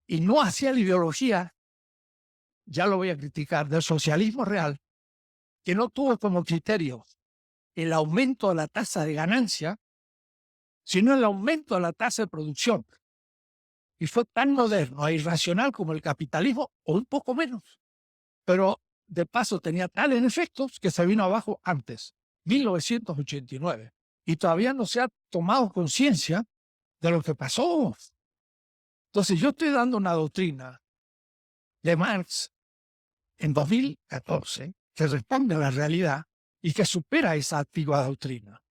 y no hacía la ideología, ya lo voy a criticar, del socialismo real, que no tuvo como criterio el aumento de la tasa de ganancia, sino el aumento de la tasa de producción. Y fue tan moderno e irracional como el capitalismo, o un poco menos. Pero de paso tenía tales efectos que se vino abajo antes, 1989. Y todavía no se ha tomado conciencia de lo que pasó. Entonces yo estoy dando una doctrina de Marx en 2014 que responde a la realidad y que supera esa antigua doctrina.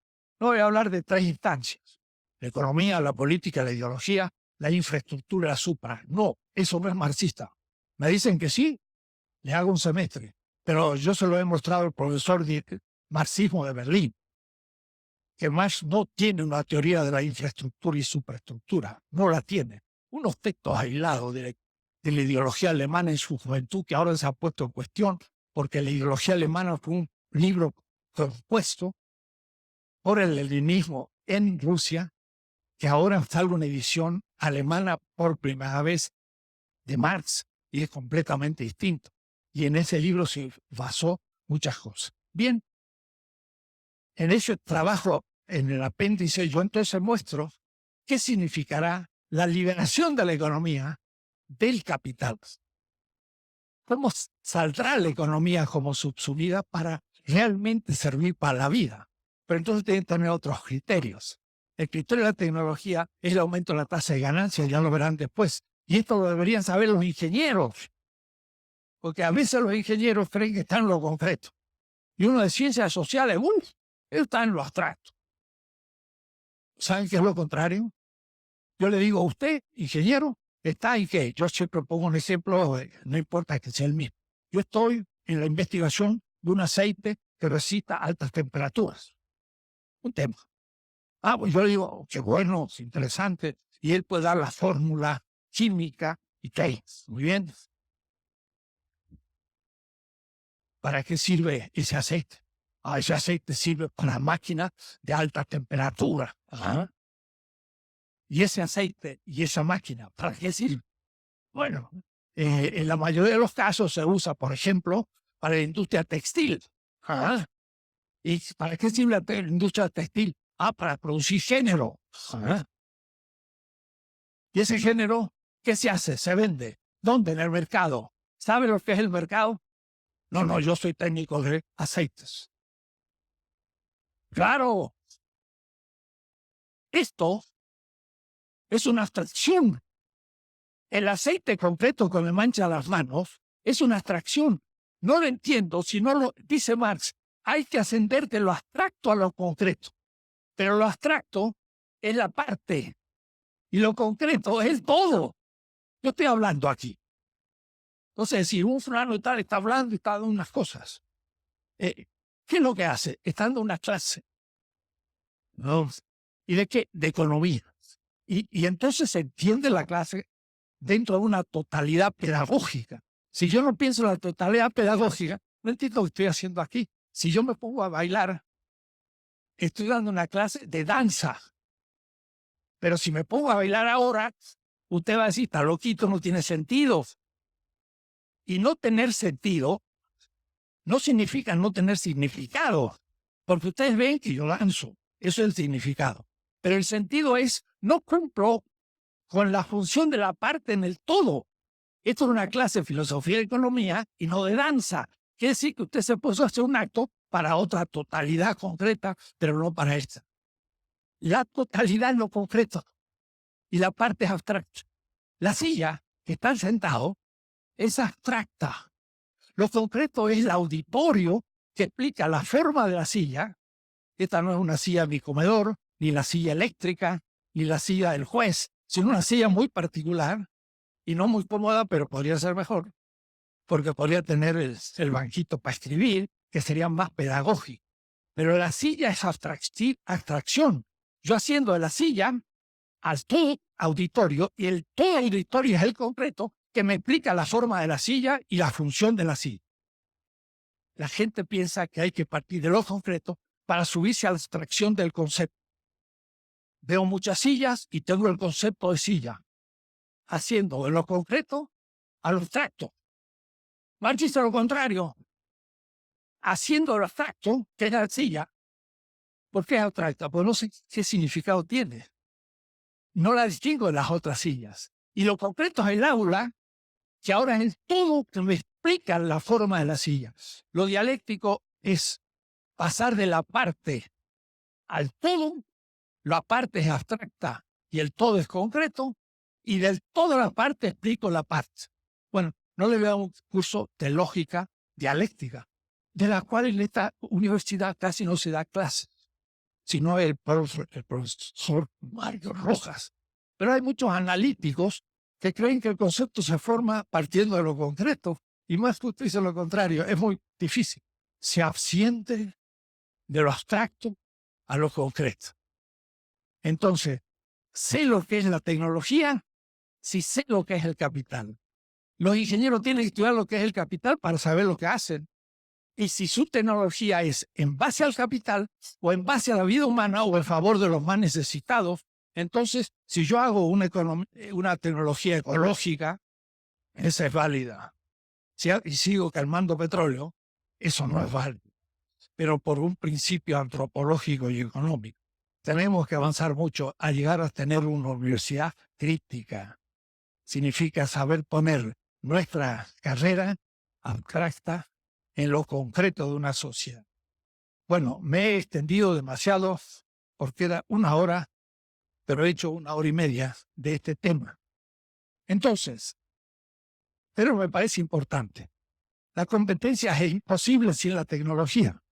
No voy a hablar de tres instancias: la economía, la política, la ideología, la infraestructura, la supra. No, eso no es marxista. Me dicen que sí, le hago un semestre, pero yo se lo he mostrado al profesor de marxismo de Berlín, que Marx no tiene una teoría de la infraestructura y superestructura, no la tiene. Unos textos aislados de la ideología alemana en su juventud que ahora se ha puesto en cuestión, porque la ideología alemana fue un libro compuesto por el leninismo en Rusia, que ahora sale una edición alemana por primera vez de Marx y es completamente distinto. Y en ese libro se basó muchas cosas. Bien, en ese trabajo, en el apéndice, yo entonces muestro qué significará la liberación de la economía del capital. ¿Cómo saldrá la economía como subsumida para realmente servir para la vida? Pero entonces tienen que tener otros criterios. El criterio de la tecnología es el aumento de la tasa de ganancias, ya lo verán después. Y esto lo deberían saber los ingenieros, porque a veces los ingenieros creen que están en lo concreto. Y uno de ciencias sociales, está en lo abstracto. ¿Saben qué es lo contrario? Yo le digo, usted, ingeniero, ¿está en qué? Yo siempre pongo un ejemplo, no importa que sea el mismo. Yo estoy en la investigación de un aceite que resista altas temperaturas. Un tema. Pues yo le digo, qué bueno, es interesante. Y él puede dar la fórmula química y qué. Muy bien. ¿Para qué sirve ese aceite? Ese aceite sirve para máquinas de alta temperatura. Ajá. Y ese aceite y esa máquina, ¿para qué sirve? Bueno, en la mayoría de los casos se usa, por ejemplo, para la industria textil. ¿Ah? ¿Y para qué sirve la industria textil? Para producir género. ¿Ah? Y ese género, ¿qué se hace? Se vende. ¿Dónde? En el mercado. ¿Sabe lo que es el mercado? No, no, yo soy técnico de aceites. Claro, esto es una abstracción. El aceite concreto que me mancha las manos es una abstracción. No lo entiendo, si no lo dice Marx, hay que ascender de lo abstracto a lo concreto. Pero lo abstracto es la parte y lo concreto es todo. Yo estoy hablando aquí. Entonces, si un fulano y tal está hablando y está dando unas cosas, ¿qué es lo que hace? Está dando una clase. ¿No? ¿Y de qué? De economía. Y entonces se entiende la clase dentro de una totalidad pedagógica. Si yo no pienso en la totalidad pedagógica, no entiendo lo que estoy haciendo aquí. Si yo me pongo a bailar, estoy dando una clase de danza. Pero si me pongo a bailar ahora, usted va a decir, está loquito, no tiene sentido. Y no tener sentido no significa no tener significado, porque ustedes ven que yo danzo. Eso es el significado. Pero el sentido es, no cumplo con la función de la parte en el todo. Esto es una clase de filosofía y economía y no de danza. Quiere decir que usted se puso a hacer un acto para otra totalidad concreta, pero no para esta. La totalidad es lo concreto y la parte es abstracta. La silla que está sentado es abstracta. Lo concreto es el auditorio que explica la forma de la silla. Esta no es una silla de mi comedor, ni la silla eléctrica, ni la silla del juez, sino una silla muy particular y no muy cómoda, pero podría ser mejor, porque podría tener el banquito para escribir, que sería más pedagógico. Pero la silla es abstracción. Yo haciendo de la silla al todo auditorio, y el todo auditorio es el concreto que me explica la forma de la silla y la función de la silla. La gente piensa que hay que partir de lo concreto para subirse a la abstracción del concepto. Veo muchas sillas y tengo el concepto de silla, haciendo de lo concreto a lo abstracto. Marx dice lo contrario, haciendo lo abstracto, que es la silla. ¿Por qué es abstracta? Pues no sé qué significado tiene. No la distingo de las otras sillas. Y lo concreto es el aula, que ahora es el todo que me explica la forma de la silla. Lo dialéctico es pasar de la parte al todo. La parte es abstracta y el todo es concreto, y del todo a la parte explico la parte. Bueno, no le veo un curso de lógica dialéctica, de la cual en esta universidad casi no se da clases, sino el profesor Mario Rojas. Pero hay muchos analíticos que creen que el concepto se forma partiendo de lo concreto, y más que usted dice lo contrario, es muy difícil. Se asciende de lo abstracto a lo concreto. Entonces, sé lo que es la tecnología, si sé lo que es el capital. Los ingenieros tienen que estudiar lo que es el capital para saber lo que hacen. Y si su tecnología es en base al capital o en base a la vida humana o en favor de los más necesitados, entonces, si yo hago una tecnología ecológica, esa es válida. Y sigo calmando petróleo, eso no es válido. Pero por un principio antropológico y económico, tenemos que avanzar mucho a llegar a tener una universidad crítica. Significa saber poner nuestra carrera abstracta en lo concreto de una sociedad. Bueno, me he extendido demasiado porque era 1 hora, pero he hecho 1 hora y media de este tema. Entonces, pero me parece importante. La competencia es imposible sin la tecnología,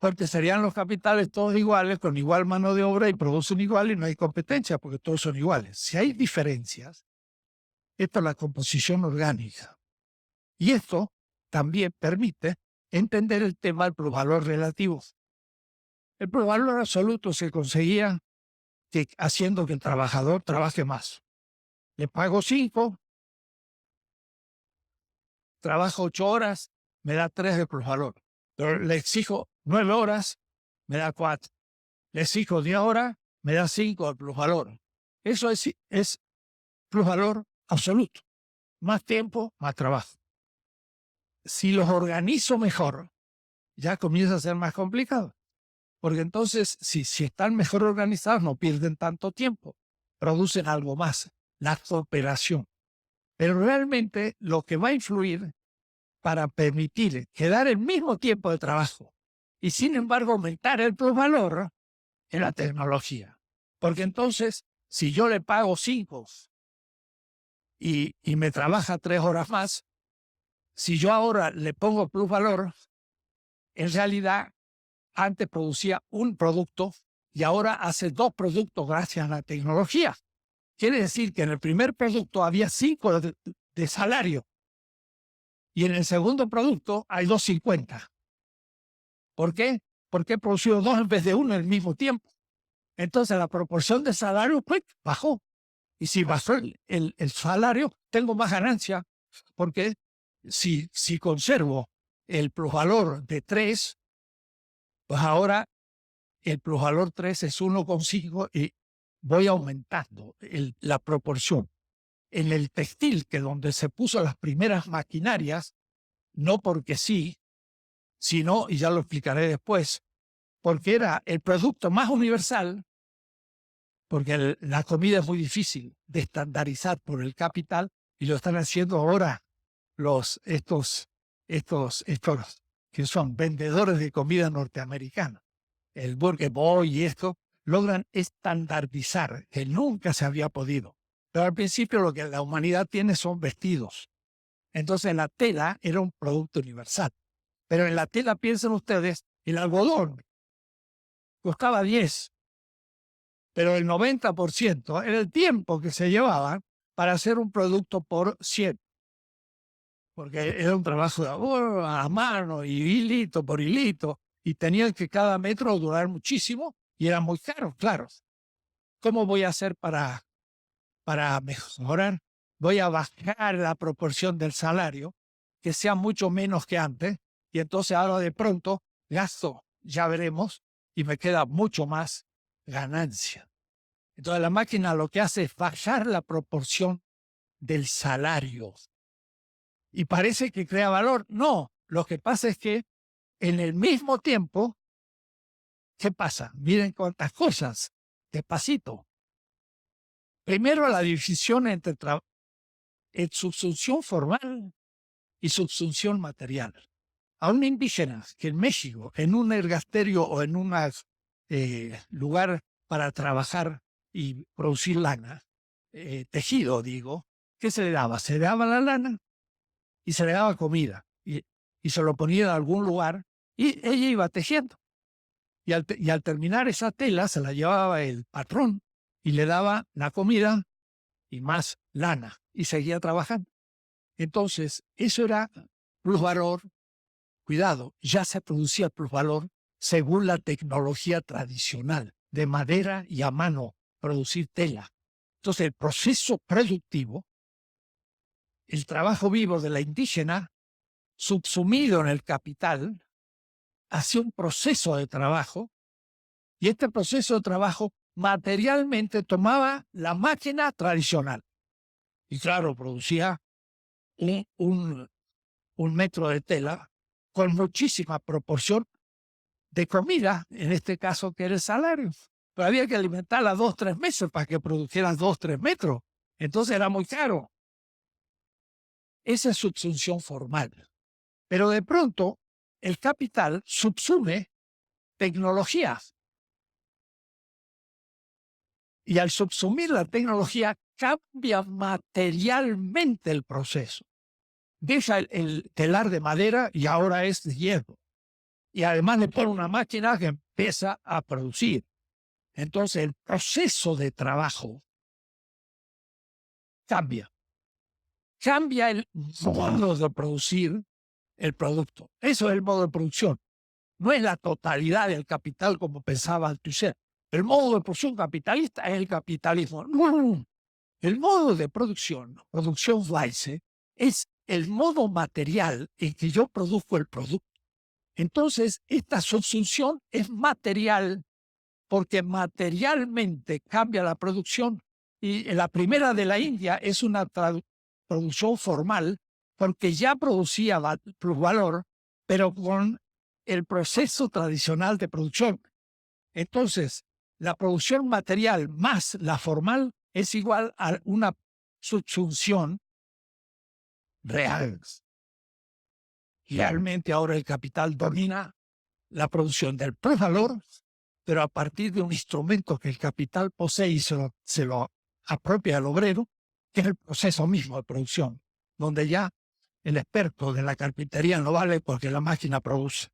porque serían los capitales todos iguales, con igual mano de obra y producen igual y no hay competencia porque todos son iguales. Si hay diferencias, esta es la composición orgánica. Y esto también permite entender el tema del plusvalor relativo. El plusvalor absoluto se conseguía haciendo que el trabajador trabaje más. Le pago 5, trabajo 8 horas, me da 3 de plusvalor. Pero le exijo 9 horas, me da 4. Le exijo 10 horas, me da 5 de plusvalor. Eso es plusvalor absoluto. Más tiempo, más trabajo. Si los organizo mejor, ya comienza a ser más complicado. Porque entonces, si están mejor organizados, no pierden tanto tiempo. Producen algo más, la cooperación. Pero realmente lo que va a influir para permitir quedar el mismo tiempo de trabajo y sin embargo aumentar el plusvalor en la tecnología. Porque entonces, si yo le pago 5 y me trabaja 3 horas más, si yo ahora le pongo plusvalor, en realidad antes producía un producto y ahora hace 2 productos gracias a la tecnología. Quiere decir que en el primer producto había 5 de salario y en el segundo producto hay 2.50. ¿Por qué? Porque he producido 2 en vez de 1 al mismo tiempo. Entonces la proporción de salario bajó. Y si bajó el salario, tengo más ganancia, porque si conservo el plusvalor de 3, pues ahora el plusvalor 3 es 1,5 y voy aumentando la proporción. En el textil, que donde se puso las primeras maquinarias, no porque sí, sino, y ya lo explicaré después, porque era el producto más universal, porque la comida es muy difícil de estandarizar por el capital, y lo están haciendo ahora estos que son vendedores de comida norteamericana. El Burger Boy y esto logran estandarizar, que nunca se había podido. Pero al principio lo que la humanidad tiene son vestidos. Entonces la tela era un producto universal. Pero en la tela, piensen ustedes, el algodón costaba 10, pero el 90% era el tiempo que se llevaba para hacer un producto por 100. Porque era un trabajo a mano, y hilito por hilito, y tenían que cada metro durar muchísimo, y era muy caro, claro. ¿Cómo voy a hacer para mejorar? Voy a bajar la proporción del salario, que sea mucho menos que antes, y entonces ahora de pronto gasto, ya veremos, y me queda mucho más ganancia. Entonces la máquina lo que hace es bajar la proporción del salario. Y parece que crea valor. No, lo que pasa es que en el mismo tiempo, ¿qué pasa? Miren cuántas cosas, despacito. Primero, la división entre subsunción formal y subsunción material. A un indígena que en México, en un ergasterio o en un lugar para trabajar y producir lana, tejido, digo, ¿qué se le daba? Se le daba la lana y se le daba comida y se lo ponía en algún lugar y ella iba tejiendo. Y al terminar esa tela se la llevaba el patrón y le daba la comida y más lana y seguía trabajando. Entonces, eso era plusvalor. Cuidado, ya se producía plusvalor según la tecnología tradicional de madera y a mano producir tela. Entonces, el proceso productivo, el trabajo vivo de la indígena, subsumido en el capital, hacía un proceso de trabajo, y este proceso de trabajo materialmente tomaba la máquina tradicional. Y claro, producía un metro de tela con muchísima proporción de comida, en este caso que era el salario. Pero había que alimentarla 2, 3 meses para que produjera 2, 3 metros. Entonces era muy caro. Esa es subsunción formal. Pero de pronto el capital subsume tecnologías. Y al subsumir la tecnología cambia materialmente el proceso. Deja el telar de madera y ahora es de hierro. Y además le pone una máquina que empieza a producir. Entonces el proceso de trabajo cambia. Cambia el modo de producir el producto. Eso es el modo de producción. No es la totalidad del capital como pensaba Althusser. El modo de producción capitalista es el capitalismo. No. El modo de producción Weisse, es el modo material en que yo produzco el producto. Entonces, esta subsunción es material porque materialmente cambia la producción. Y la primera de la India es una producción formal porque ya producía plusvalor, pero con el proceso tradicional de producción. Entonces, la producción material más la formal es igual a una subsunción real. Realmente ahora el capital domina la producción del plusvalor, pero a partir de un instrumento que el capital posee y se lo apropia al obrero, que es el proceso mismo de producción, donde ya el experto de la carpintería no vale porque la máquina produce.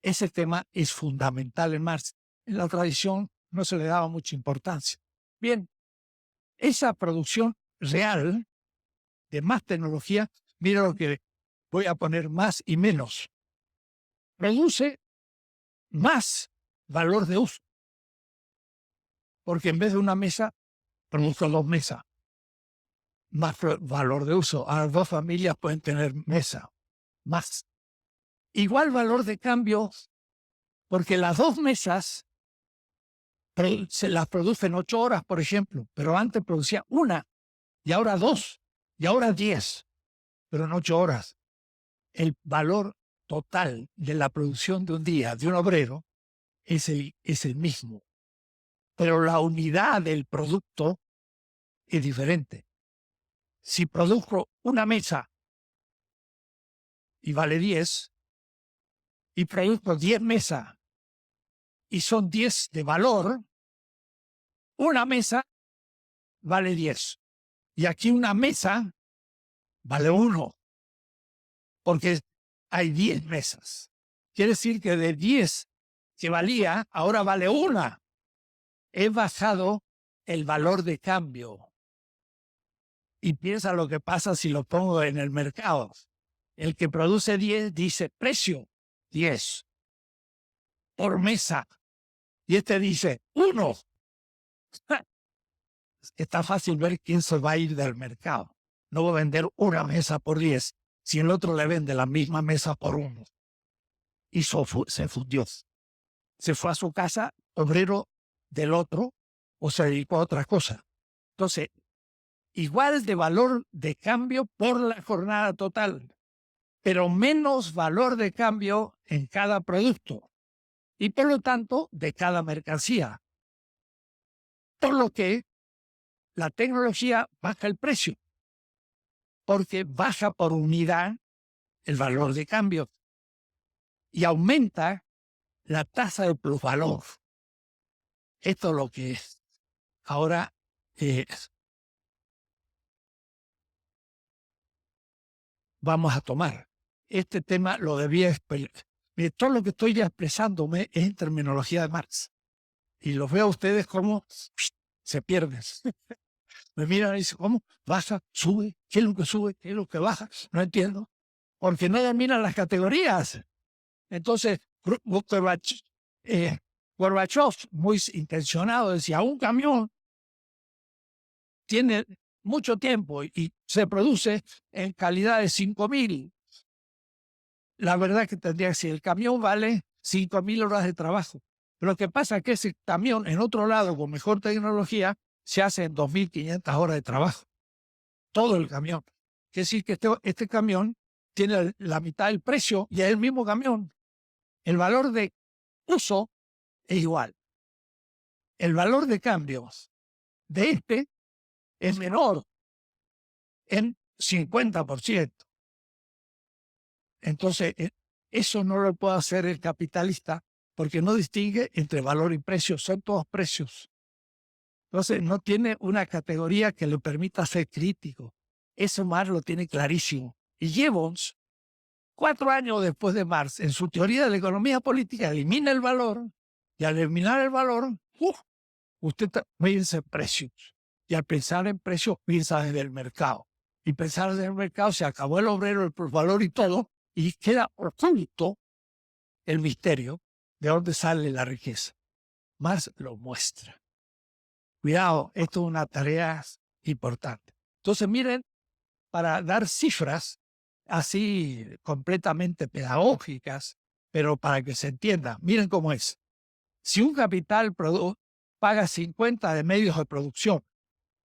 Ese tema es fundamental en Marx. En la tradición no se le daba mucha importancia. Bien, esa producción real de más tecnología, mira lo que voy a poner más y menos, produce más valor de uso, porque en vez de una mesa, produzco 2 mesas, más valor de uso. Ahora 2 familias pueden tener mesa, más. Igual valor de cambio, porque las 2 mesas se las producen 8 horas, por ejemplo, pero antes producía una, y ahora 2, y ahora 10, pero en 8 horas. El valor total de la producción de un día de un obrero es el mismo, pero la unidad del producto es diferente. Si produzco una mesa y vale 10, y produzco 10 mesas y son 10 de valor, una mesa vale 10. Y aquí una mesa vale 1, porque hay 10 mesas. Quiere decir que de 10 que valía, ahora vale 1. He bajado el valor de cambio. Y piensa lo que pasa si lo pongo en el mercado. El que produce 10 dice precio 10 por mesa. Y este dice 1. Está fácil ver quién se va a ir del mercado. No voy a vender una mesa por 10 si el otro le vende la misma mesa por 1. Y se fundió. Se fue a su casa obrero del otro o se dedicó a otra cosa. Entonces, igual de valor de cambio por la jornada total, pero menos valor de cambio en cada producto y por lo tanto de cada mercancía. Por lo que la tecnología baja el precio, porque baja por unidad el valor de cambio y aumenta la tasa de plusvalor. Esto es lo que ahora vamos a tomar. Este tema lo debía... Todo lo que estoy ya expresándome es en terminología de Marx. Y los veo a ustedes como se pierden. Me miran y dicen, ¿cómo? ¿Baja? ¿Sube? ¿Qué es lo que sube? ¿Qué es lo que baja? No entiendo. Porque no dominan las categorías. Entonces, Gorbachev, muy intencionado, decía, un camión tiene mucho tiempo y se produce en calidad de 5.000. La verdad que tendría que ser, el camión vale 5.000 horas de trabajo. Pero lo que pasa es que ese camión, en otro lado, con mejor tecnología, se hace en 2.500 horas de trabajo. Todo el camión. Quiere decir que este camión tiene la mitad del precio y es el mismo camión. El valor de uso es igual. El valor de cambios de este es menor en 50%. Entonces, eso no lo puede hacer el capitalista porque no distingue entre valor y precio, son todos precios. Entonces, no tiene una categoría que le permita ser crítico. Eso Marx lo tiene clarísimo. Y Jevons, 4 años después de Marx, en su teoría de la economía política, elimina el valor, y al eliminar el valor, usted piensa en precios. Y al pensar en precios, piensa desde el mercado. Y pensar desde el mercado, se acabó el obrero, el valor y todo, y queda oculto el misterio de dónde sale la riqueza. Marx lo muestra. Cuidado, esto es una tarea importante. Entonces, miren, para dar cifras así completamente pedagógicas, pero para que se entienda, miren cómo es. Si un capital paga 50 de medios de producción,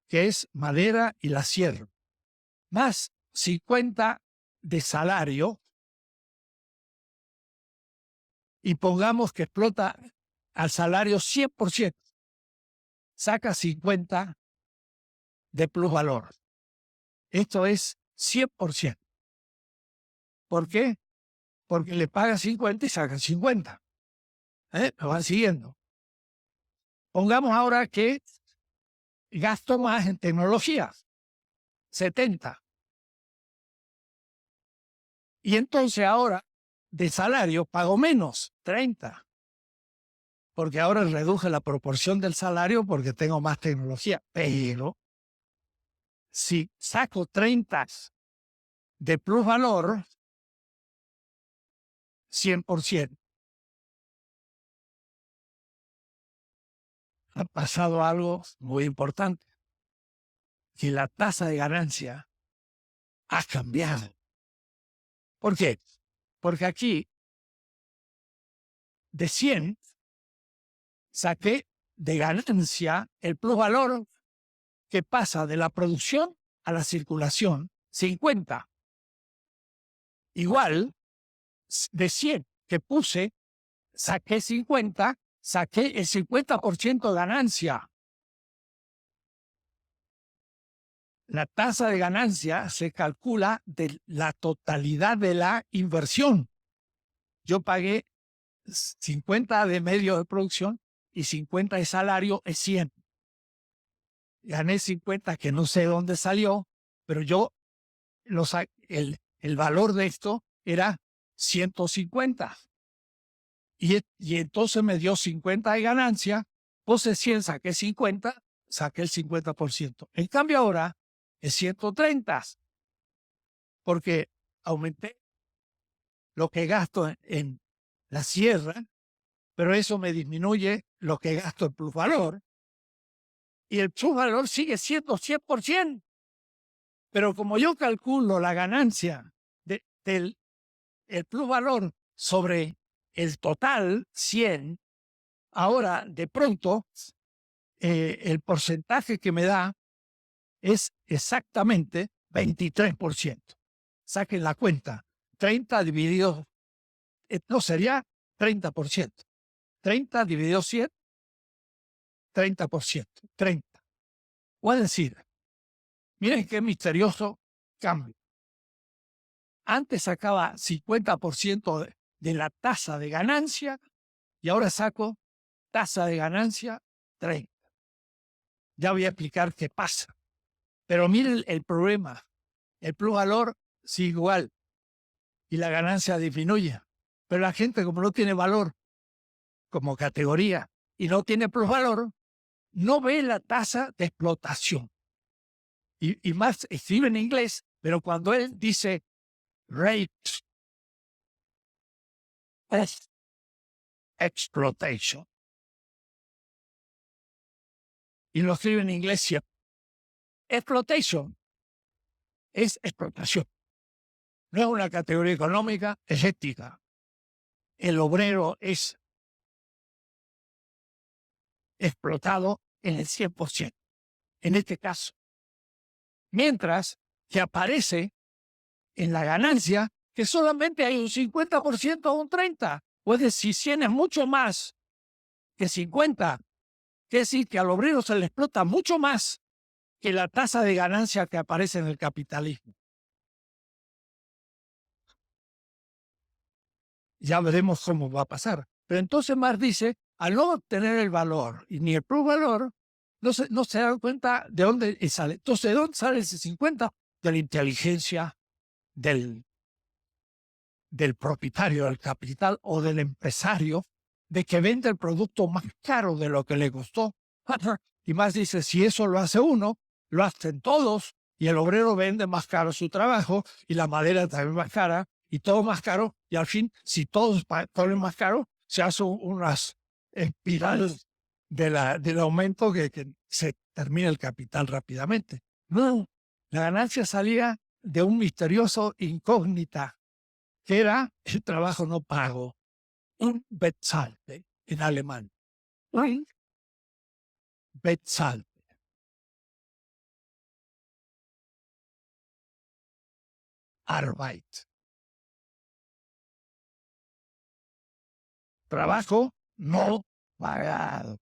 que es madera y la sierra, más 50 de salario, y pongamos que explota al salario 100%, saca 50 de plusvalor. Esto es 100%. ¿Por qué? porque le paga 50 y saca 50. Me van siguiendo. Pongamos ahora que gasto más en tecnología, 70. Y entonces ahora de salario pago menos, 30. Porque ahora reduje la proporción del salario porque tengo más tecnología. Pero si saco 30 de plusvalor, 100%. Ha pasado algo muy importante, que la tasa de ganancia ha cambiado. ¿Por qué? Porque aquí de 100 saqué de ganancia el plusvalor que pasa de la producción a la circulación, 50. Igual, de 100 que puse, saqué 50, saqué el 50% de ganancia. La tasa de ganancia se calcula de la totalidad de la inversión. Yo pagué 50 de medio de producción y 50 de salario es 100. Gané 50 que no sé dónde salió, pero yo el valor de esto era 150. Y entonces me dio 50 de ganancia, puse 100, saqué 50, saqué el 50%. En cambio ahora es 130, porque aumenté lo que gasto en la sierra, pero eso me disminuye lo que gasto en plusvalor, y el plusvalor sigue siendo 100%. Pero como yo calculo la ganancia del el plusvalor sobre el total, 100, ahora de pronto el porcentaje que me da es exactamente 23%. Saquen la cuenta. 30 dividido, no sería 30%. 30 dividido 100, 30%. 30. O es decir, miren qué misterioso cambio. Antes sacaba 50% de la tasa de ganancia y ahora saco tasa de ganancia 30. Ya voy a explicar qué pasa. Pero miren el problema. El plusvalor sigue igual y la ganancia disminuye. Pero la gente, como no tiene valor como categoría y no tiene plusvalor, no ve la tasa de explotación. Y más escribe en inglés, pero cuando él dice rate of exploitation, y lo escribe en inglés siempre. Exploitation es explotación. No es una categoría económica, es ética. El obrero es explotado en el 100%, en este caso. Mientras que aparece en la ganancia que solamente hay un 50% o un 30%. Pues decir, 100 es mucho más que 50. Quiere decir que al obrero se le explota mucho más que la tasa de ganancia que aparece en el capitalismo. Ya veremos cómo va a pasar. Pero entonces Marx dice, al no obtener el valor y ni el plusvalor, no se dan cuenta de dónde sale. Entonces, ¿de dónde sale ese 50? De la inteligencia del propietario del capital o del empresario, de que vende el producto más caro de lo que le costó. Y más dice, si eso lo hace uno, lo hacen todos, y el obrero vende más caro su trabajo, y la madera también más cara, y todo más caro, y al fin, si todo es más caro, se hace unas espirales del aumento que se termina el capital rápidamente. No, la ganancia salía de un misterioso incógnita, que era el trabajo no pago, Unbezahlte en alemán. Unbezahlte. Arbeit. Trabajo no pagado.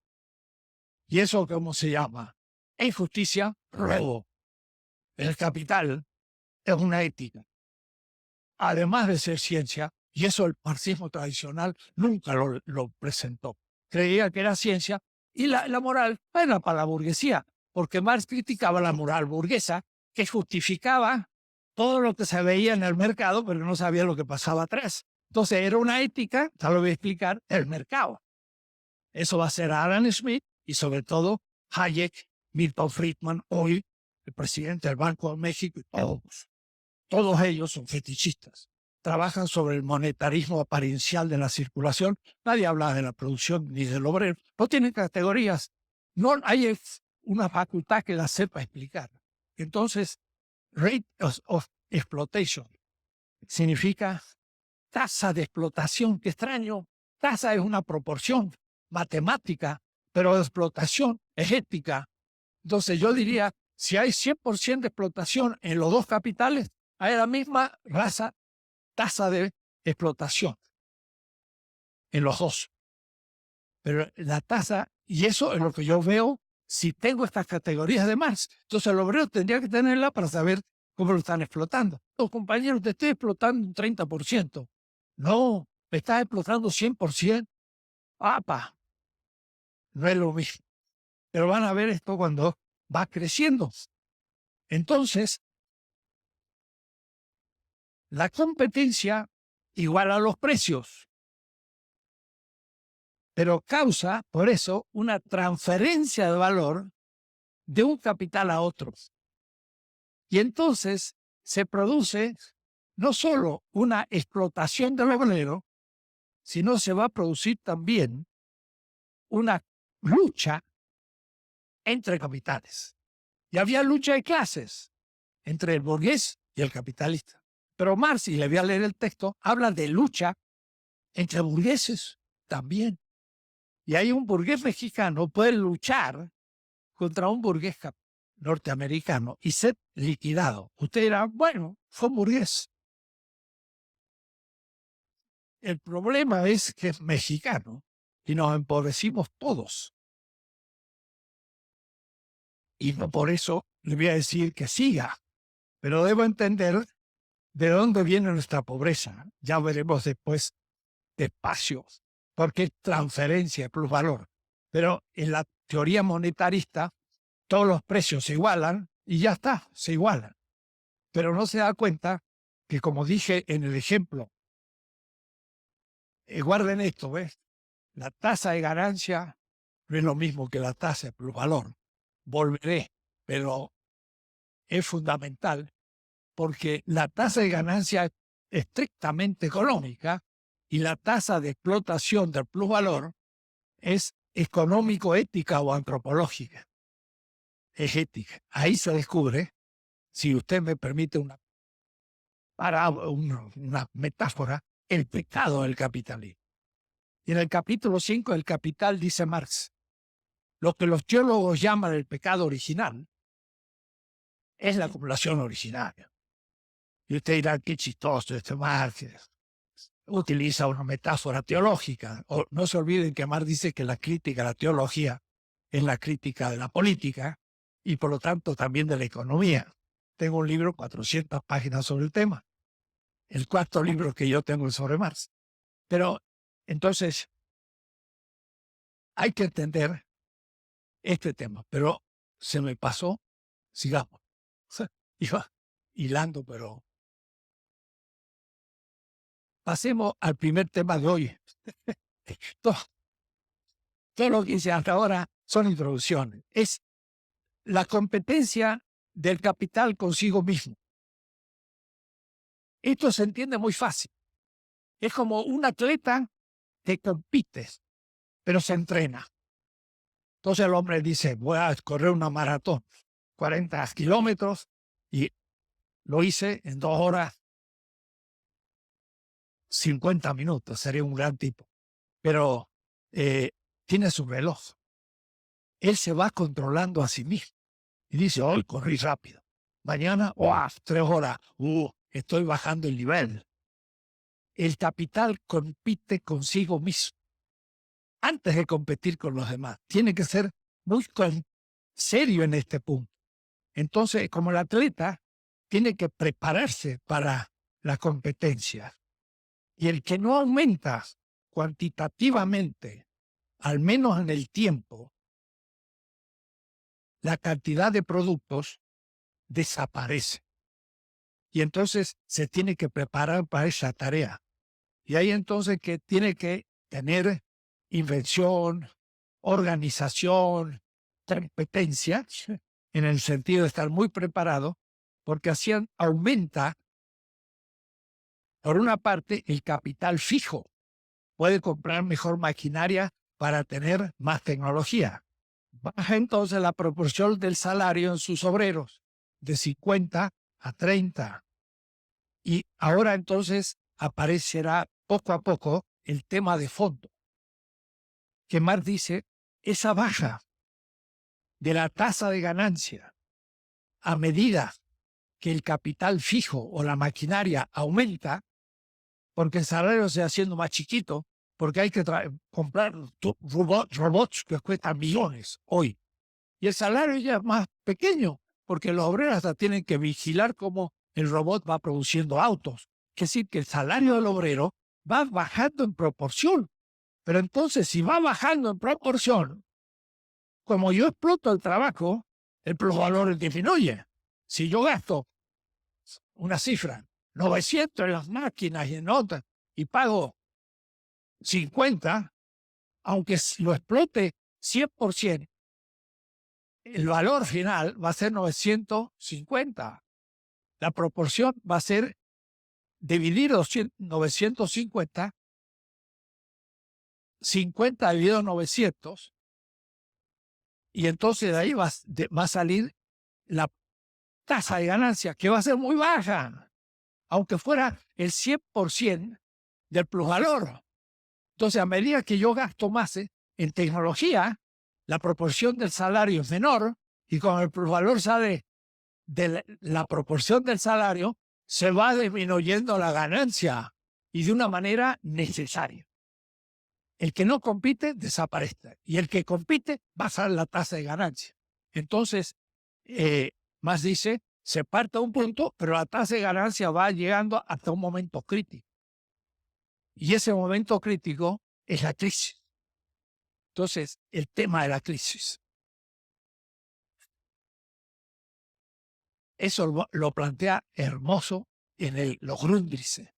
¿Y eso cómo se llama? Injusticia, robo. El capital es una ética. Además de ser ciencia, Y eso el marxismo tradicional nunca lo presentó. Creía que era ciencia y la moral era para la burguesía, porque Marx criticaba la moral burguesa que justificaba todo lo que se veía en el mercado, pero no sabía lo que pasaba atrás. Entonces era una ética, ya lo voy a explicar, del mercado. Eso va a ser Adam Smith y sobre todo Hayek, Milton Friedman, hoy el presidente del Banco de México y todos ellos son fetichistas. Trabajan sobre el monetarismo apariencial de la circulación. Nadie habla de la producción ni del obrero. No tienen categorías. No hay una facultad que la sepa explicar. Entonces, rate of exploitation significa tasa de explotación. Qué extraño. Tasa es una proporción matemática, pero explotación es ética. Entonces yo diría, si hay 100% de explotación en los dos capitales, hay la misma tasa de explotación en los dos. Pero la tasa, y eso es lo que yo veo si tengo estas categorías de Marx. Entonces el obrero tendría que tenerla para saber cómo lo están explotando. Los compañeros, te estoy explotando un 30%. No, me estás explotando 100%. ¡Apa! No es lo mismo. Pero van a ver esto cuando va creciendo. Entonces, la competencia iguala los precios, pero causa, por eso, una transferencia de valor de un capital a otro. Y entonces se produce no solo una explotación del obrero, sino se va a producir también una lucha entre capitales. Y había lucha de clases entre el burgués y el capitalista. Pero Marx, y le voy a leer el texto, habla de lucha entre burgueses también. Y hay un burgués mexicano puede luchar contra un burgués norteamericano y ser liquidado. Usted dirá, bueno, fue un burgués. El problema es que es mexicano y nos empobrecimos todos. Y no por eso le voy a decir que siga, pero debo entender de dónde viene nuestra pobreza. Ya veremos después despacio, porque es transferencia, plusvalor. Pero en la teoría monetarista, todos los precios se igualan y ya está, se igualan. Pero no se da cuenta que, como dije en el ejemplo, guarden esto, ¿ves? La tasa de ganancia no es lo mismo que la tasa de plusvalor. Volveré, pero es fundamental porque la tasa de ganancia es estrictamente económica y la tasa de explotación del plusvalor es económico-ética o antropológica. Es ética. Ahí se descubre, si usted me permite una metáfora, el pecado del capitalismo. Y en el capítulo 5 del Capital dice Marx, lo que los teólogos llaman el pecado original es la acumulación originaria. Y usted dirá, qué chistoso este Marx. Utiliza una metáfora teológica. O no se olviden que Marx dice que la crítica a la teología es la crítica de la política y por lo tanto también de la economía. Tengo un libro, 400 páginas sobre el tema. El cuarto libro que yo tengo es sobre Marx. Pero entonces hay que entender este tema. Pero se me pasó, sigamos. Iba hilando, pero pasemos al primer tema de hoy. Todo lo que hice hasta ahora son introducciones. Es la competencia del capital consigo mismo. Esto se entiende muy fácil. Es como un atleta que compite, pero se entrena. Entonces el hombre dice, voy a correr una maratón, 40 kilómetros, y lo hice en 2 horas 50 minutos. Sería un gran tipo. Pero tiene su reloj. Él se va controlando a sí mismo. Y dice, hoy corrí rápido. Mañana, 3 horas. Estoy bajando el nivel. El capital compite consigo mismo antes de competir con los demás. Tiene que ser muy serio en este punto. Entonces, como el atleta, tiene que prepararse para la competencia. Y el que no aumenta cuantitativamente, al menos en el tiempo, la cantidad de productos desaparece. Y entonces se tiene que preparar para esa tarea. Y ahí entonces que tiene que tener invención, organización, competencia, en el sentido de estar muy preparado, porque así aumenta, por una parte, el capital fijo. Puede comprar mejor maquinaria para tener más tecnología. Baja entonces la proporción del salario en sus obreros de 50 a 30. Y ahora entonces aparecerá poco a poco el tema de fondo, que Marx dice, esa baja de la tasa de ganancia a medida que el capital fijo o la maquinaria aumenta, porque el salario se va haciendo más chiquito, porque hay que comprar robots que cuestan millones hoy. Y el salario ya es más pequeño, porque los obreros hasta tienen que vigilar cómo el robot va produciendo autos. Es decir, que el salario del obrero va bajando en proporción. Pero entonces, si va bajando en proporción, como yo exploto el trabajo, el plusvalor disminuye. Si yo gasto una cifra, 900 en las máquinas y en otras, y pago 50, aunque lo explote 100%, el valor final va a ser 950. La proporción va a ser dividir 950, 50 dividido 900, y entonces de ahí va a salir la tasa de ganancia, que va a ser muy baja, aunque fuera el 100% del plusvalor. Entonces, a medida que yo gasto más en tecnología, la proporción del salario es menor, y con el plusvalor sale de la proporción del salario, se va disminuyendo la ganancia, y de una manera necesaria. El que no compite desaparece, y el que compite baja la tasa de ganancia. Entonces, más dice, se parte a un punto, pero la tasa de ganancia va llegando hasta un momento crítico. Y ese momento crítico es la crisis. Entonces, el tema de la crisis. Eso lo plantea hermoso en los Grundrisse.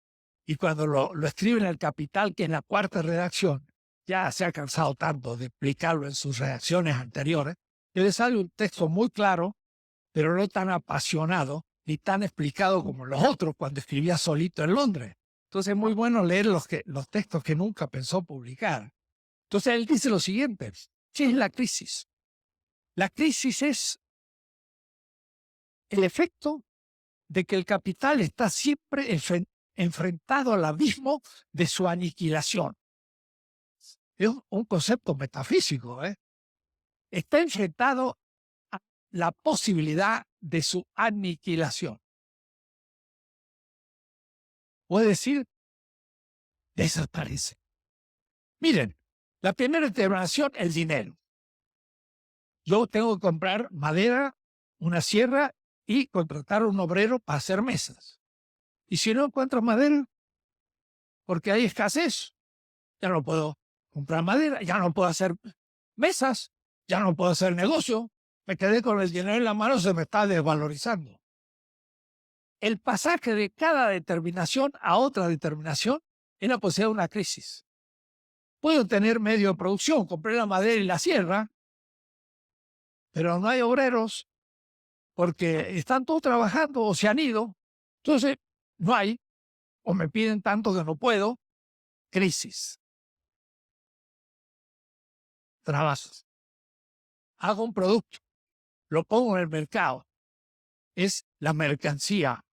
Y cuando lo escribe en El Capital, que en la cuarta redacción, ya se ha cansado tanto de explicarlo en sus redacciones anteriores, que le sale un texto muy claro, pero no tan apasionado, ni tan explicado como los otros cuando escribía solito en Londres. Entonces es muy bueno leer los textos que nunca pensó publicar. Entonces él dice lo siguiente, ¿qué es la crisis? La crisis es el efecto de que el capital está siempre enfrentado al abismo de su aniquilación. Es un concepto metafísico, ¿eh? Está enfrentado a la posibilidad de su aniquilación. Puede decir, desaparece. Miren, la primera determinación, el dinero. Yo tengo que comprar madera, una sierra y contratar a un obrero para hacer mesas. Y si no encuentro madera, porque hay escasez, ya no puedo comprar madera, ya no puedo hacer mesas, ya no puedo hacer negocio, me quedé con el dinero en la mano, se me está desvalorizando. El pasaje de cada determinación a otra determinación es la posibilidad de una crisis. Puedo tener medio de producción, compré la madera y la sierra, pero no hay obreros porque están todos trabajando o se han ido, entonces no hay, o me piden tanto que no puedo, crisis. Trabajos. Hago un producto, lo pongo en el mercado, es la mercancía,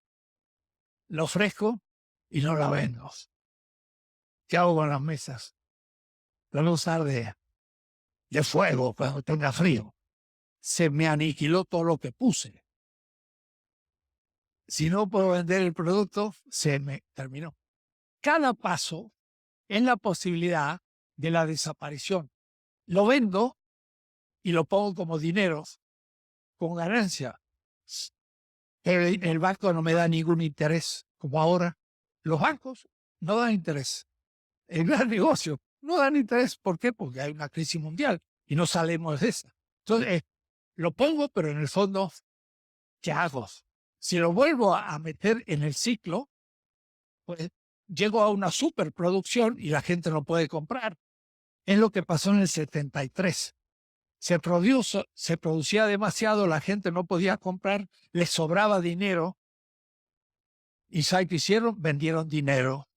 la ofrezco y no la vendo. ¿Qué hago con las mesas? La voy a usar de fuego cuando tenga frío. Se me aniquiló todo lo que puse. Si no puedo vender el producto, se me terminó. Cada paso es la posibilidad de la desaparición. Lo vendo y lo pongo como dinero, con ganancia. Pero el banco no me da ningún interés, como ahora. Los bancos no dan interés. El gran negocio no dan interés. ¿Por qué? Porque hay una crisis mundial y no salimos de esa. Entonces, lo pongo, pero en el fondo, ¿qué hago? Si lo vuelvo a meter en el ciclo, pues llego a una superproducción y la gente no puede comprar. Es lo que pasó en el 73. Se producía demasiado, la gente no podía comprar, les sobraba dinero. ¿Y sabe qué hicieron? Vendieron dinero.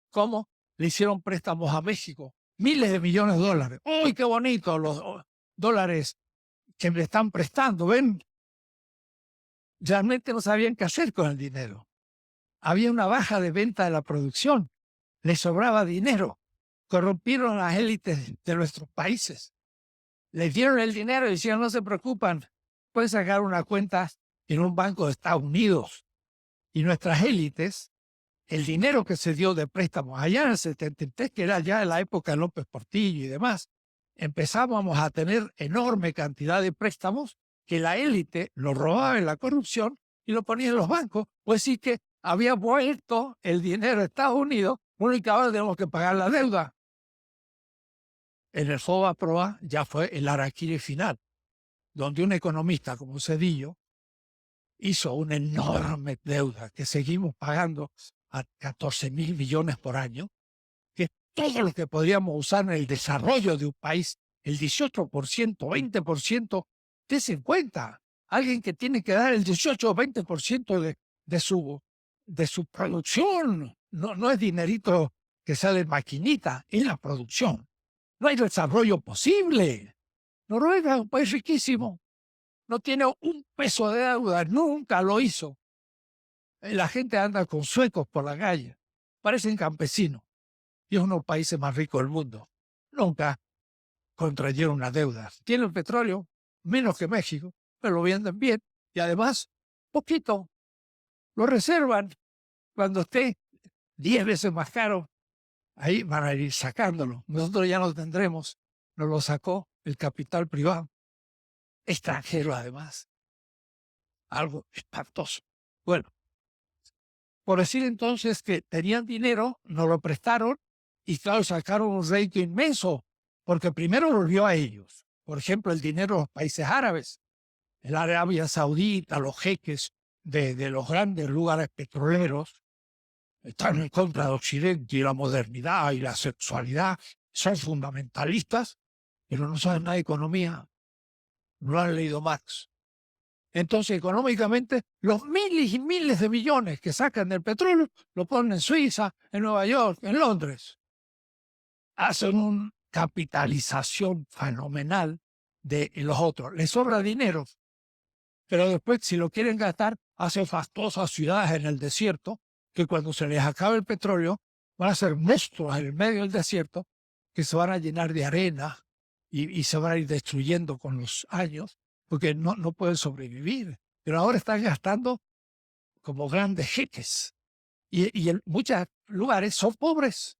¿Cómo? Le hicieron préstamos a México. Miles de millones de dólares. ¡Uy, qué bonito! Los dólares que me están prestando, ¿ven? Realmente no sabían qué hacer con el dinero. Había una baja de venta de la producción. Les sobraba dinero. Corrompieron a las élites de nuestros países. Les dieron el dinero y decían, no se preocupan, pueden sacar una cuenta en un banco de Estados Unidos. Y nuestras élites, el dinero que se dio de préstamos allá en el 73, que era ya en la época de López Portillo y demás, empezábamos a tener enorme cantidad de préstamos que la élite lo robaba en la corrupción y lo ponía en los bancos. Pues sí que había vuelto el dinero a Estados Unidos, bueno, y que ahora tenemos que pagar la deuda. En el FOBAPROA ya fue el harakiri final, donde un economista como Cedillo hizo una enorme deuda que seguimos pagando a 14.000 millones por año, que todo lo que podríamos usar en el desarrollo de un país, el 18%, 20%, des en cuenta. Alguien que tiene que dar el 18 o 20% de su producción. No es dinerito que sale en maquinita, es la producción. No hay desarrollo posible. Noruega es un país riquísimo. No tiene un peso de deuda, nunca lo hizo. La gente anda con suecos por la calle, parecen campesinos. Y es uno de los países más ricos del mundo. Nunca contrayeron una deuda. Tienen petróleo, menos que México, pero lo venden bien. Y además, poquito. Lo reservan. Cuando esté 10 veces más caro, ahí van a ir sacándolo. Nosotros ya no tendremos. Nos lo sacó el capital privado. Extranjero además. Algo espantoso. Bueno, por decir entonces que tenían dinero, nos lo prestaron y claro, sacaron un rédito inmenso, porque primero volvió a ellos. Por ejemplo, el dinero de los países árabes, el Arabia Saudita, los jeques de los grandes lugares petroleros, están en contra de Occidente y la modernidad y la sexualidad, son fundamentalistas, pero no saben nada de economía, no han leído Marx. Entonces, económicamente, los miles y miles de millones que sacan del petróleo lo ponen en Suiza, en Nueva York, en Londres. Hacen una capitalización fenomenal de los otros. Les sobra dinero, pero después, si lo quieren gastar, hacen fastosas ciudades en el desierto, que cuando se les acabe el petróleo, van a ser monstruos en el medio del desierto, que se van a llenar de arena y se van a ir destruyendo con los años, porque no pueden sobrevivir. Pero ahora están gastando como grandes jeques. Y en muchos lugares son pobres.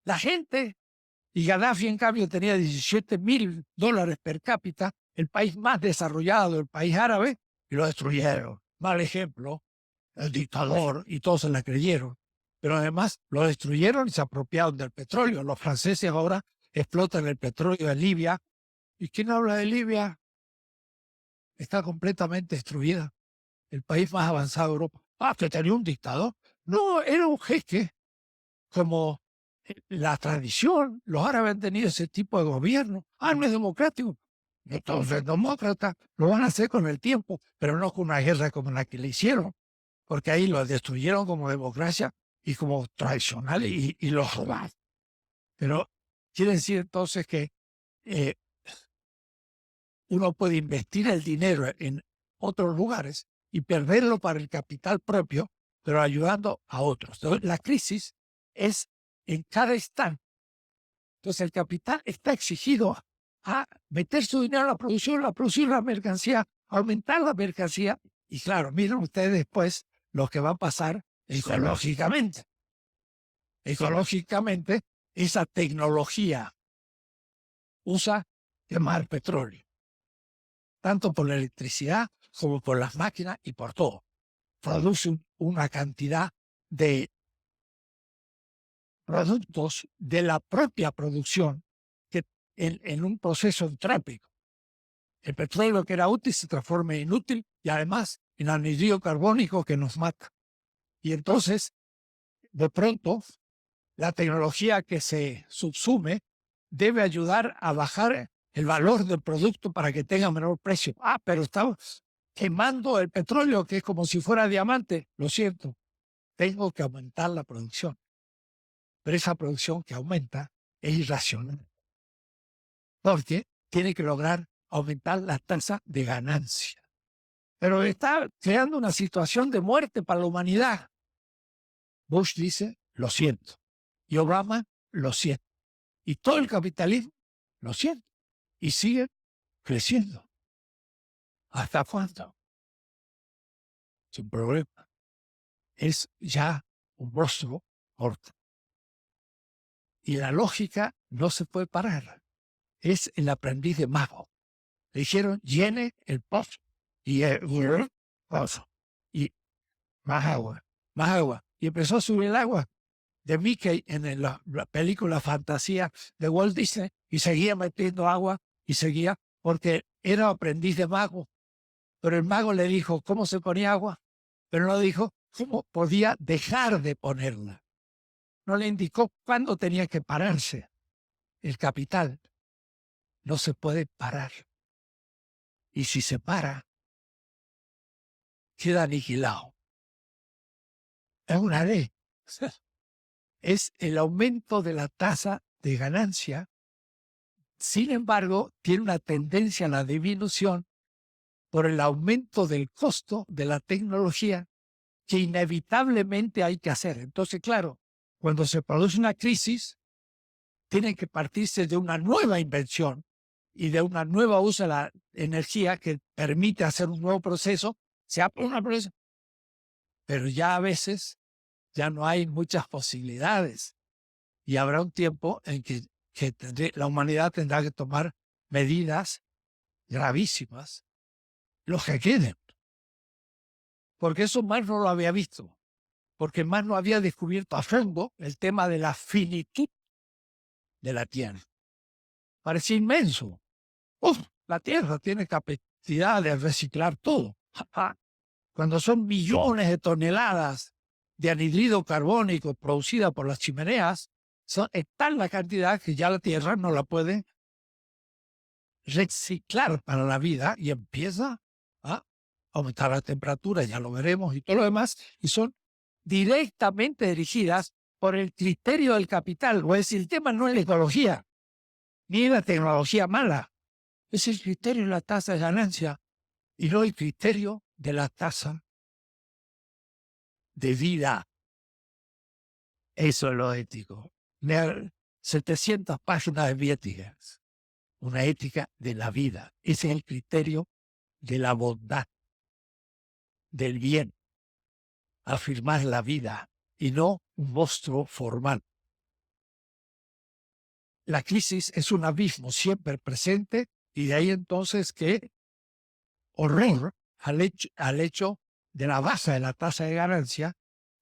La gente, y Gaddafi en cambio tenía $17.000 per cápita, el país más desarrollado, el país árabe, y lo destruyeron. Mal ejemplo, el dictador, y todos se la creyeron. Pero además lo destruyeron y se apropiaron del petróleo. Los franceses ahora explotan el petróleo de Libia. ¿Y quién habla de Libia? Está completamente destruida. El país más avanzado de Europa. Ah, que tenía un dictador. No, era un jeque. Como la tradición, los árabes han tenido ese tipo de gobierno. Ah, no es democrático. Entonces, demócratas lo van a hacer con el tiempo, pero no con una guerra como la que le hicieron, porque ahí lo destruyeron como democracia y como tradicional y los robaron. Pero quiere decir entonces que uno puede investir el dinero en otros lugares y perderlo para el capital propio, pero ayudando a otros. Entonces, la crisis es en cada instante. Entonces, el capital está exigido a meter su dinero a producir la mercancía, aumentar la mercancía. Y claro, miren ustedes después lo que va a pasar ecológicamente. Ecológicamente, esa tecnología usa quemar petróleo, tanto por la electricidad como por las máquinas y por todo. Produce una cantidad de productos de la propia producción que en un proceso entrópico. El petróleo que era útil se transforma en inútil y además en anhídrido carbónico que nos mata. Y entonces, de pronto, la tecnología que se subsume debe ayudar a bajar el valor del producto para que tenga menor precio. Ah, pero estamos quemando el petróleo, que es como si fuera diamante. Lo siento, tengo que aumentar la producción. Pero esa producción que aumenta es irracional, porque tiene que lograr aumentar la tasa de ganancia. Pero está creando una situación de muerte para la humanidad. Bush dice, lo siento. Y Obama, lo siento. Y todo el capitalismo, lo siento. Y sigue creciendo. ¿Hasta cuándo? Sin problema. Es ya un monstruo corto. Y la lógica no se puede parar. Es el aprendiz de mago. Le dijeron, llene el pozo. Y pozo. Y más agua, más agua. Y empezó a subir el agua de Mickey en la película Fantasía de Walt Disney y seguía metiendo agua y seguía porque era aprendiz de mago. Pero el mago le dijo cómo se ponía agua, pero no dijo cómo podía dejar de ponerla. No le indicó cuándo tenía que pararse. El capital no se puede parar. Y si se para, queda aniquilado. Es una ley. Es el aumento de la tasa de ganancia. Sin embargo, tiene una tendencia a la disminución por el aumento del costo de la tecnología que inevitablemente hay que hacer. Entonces, claro, cuando se produce una crisis, tiene que partirse de una nueva invención y de una nueva uso de la energía que permite hacer un nuevo proceso, pero ya a veces ya no hay muchas posibilidades y habrá un tiempo en que la humanidad tendrá que tomar medidas gravísimas, los que queden, porque eso más no lo había visto, porque más no había descubierto a fondo el tema de la finitud de la Tierra. Parecía inmenso. Uf, la Tierra tiene capacidad de reciclar todo. Cuando son millones de toneladas de anhídrido carbónico producida por las chimeneas, es tal la cantidad que ya la Tierra no la puede reciclar para la vida y empieza a aumentar la temperatura, ya lo veremos, y todo lo demás, y son directamente dirigidas por el criterio del capital. O es decir, el tema no es la ecología, ni la tecnología mala, es el criterio de la tasa de ganancia y no el criterio de la tasa de vida. Eso es lo ético. Leer 700 páginas de Vietiges, una ética de la vida. Ese es el criterio de la bondad, del bien, afirmar la vida y no un monstruo formal. La crisis es un abismo siempre presente y de ahí entonces que horror al hecho de la base de la tasa de ganancia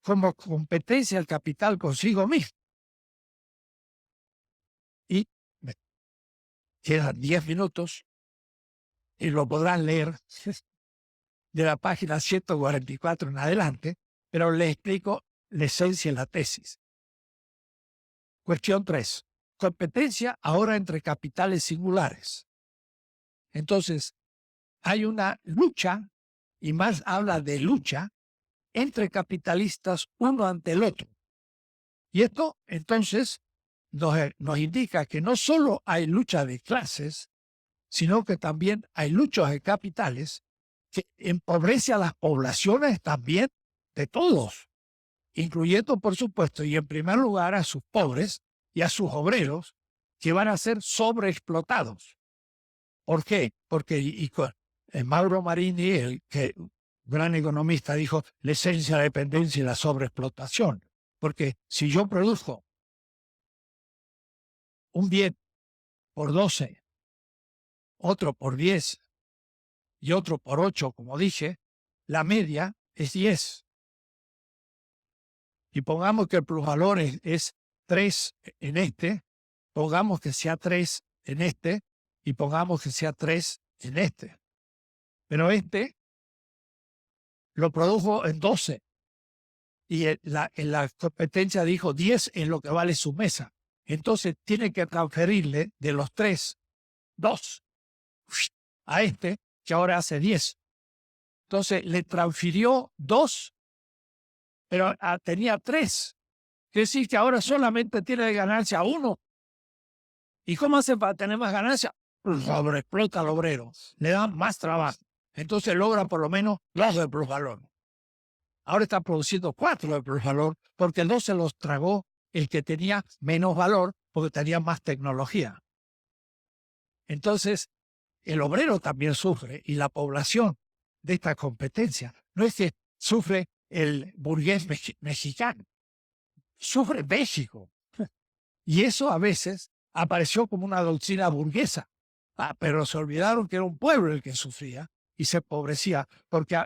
como competencia del capital consigo mismo. Y me quedan 10 minutos y lo podrán leer de la página 144 en adelante, pero les explico la esencia de la tesis. Cuestión 3. Competencia ahora entre capitales singulares. Entonces, hay una lucha, y más habla de lucha, entre capitalistas uno ante el otro. Y esto, entonces, nos indica que no solo hay lucha de clases, sino que también hay luchas de capitales que empobrece a las poblaciones también de todos, incluyendo, por supuesto, y en primer lugar a sus pobres y a sus obreros, que van a ser sobreexplotados. ¿Por qué? Porque Mauro Marini, el gran economista, dijo la esencia de la dependencia y la sobreexplotación. Porque si yo produzco un bien por 12, otro por 10 y otro por 8, como dije, la media es 10. Y pongamos que el plusvalor es 3 en este, pongamos que sea 3 en este, y pongamos que sea 3 en este. Pero este lo produjo en 12. Y en la competencia dijo 10 en lo que vale su mesa. Entonces tiene que transferirle de los 3, 2 a este, que ahora hace 10. Entonces le transfirió 2, pero tenía 3. Quiere decir que ahora solamente tiene ganancia 1. ¿Y cómo hace para tener más ganancia? Sobreexplota al obrero, le dan más trabajo. Entonces logra por lo menos 2 de plusvalor. Ahora está produciendo 4 de plusvalor porque 2 se los tragó el que tenía menos valor porque tenía más tecnología. Entonces, el obrero también sufre y la población de esta competencia. No es que sufre el burgués mexicano, sufre México. Y eso a veces apareció como una doctrina burguesa. Pero se olvidaron que era un pueblo el que sufría y se empobrecía, porque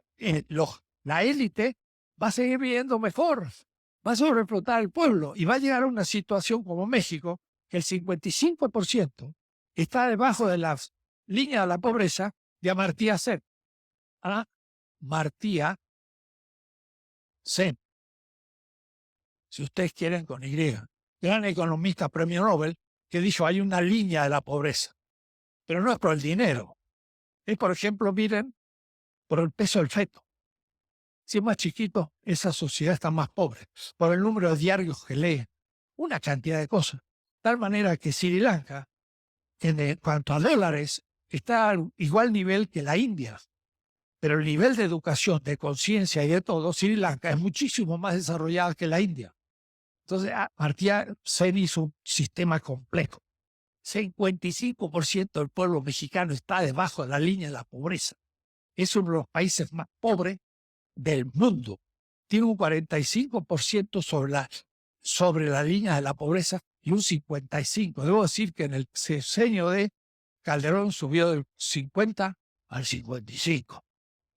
la élite va a seguir viviendo mejor, va a sobreexplotar el pueblo y va a llegar a una situación como México, que el 55% está debajo de la línea de la pobreza de Amartya Sen. Amartya Sen, si ustedes quieren con Y, gran economista, premio Nobel, que dijo hay una línea de la pobreza, pero no es por el dinero, es por ejemplo, miren, por el peso del feto. Si es más chiquito, esa sociedad está más pobre, por el número de diarios que lee, una cantidad de cosas. De tal manera que Sri Lanka, en cuanto a dólares, está al igual nivel que la India. Pero el nivel de educación, de conciencia y de todo, Sri Lanka es muchísimo más desarrollada que la India. Entonces, Amartya Sen hizo un sistema complejo. 55% del pueblo mexicano está debajo de la línea de la pobreza. Es uno de los países más pobres del mundo. Tiene un 45% sobre la línea de la pobreza y un 55%. Debo decir que en el sexenio de Calderón subió del 50 al 55.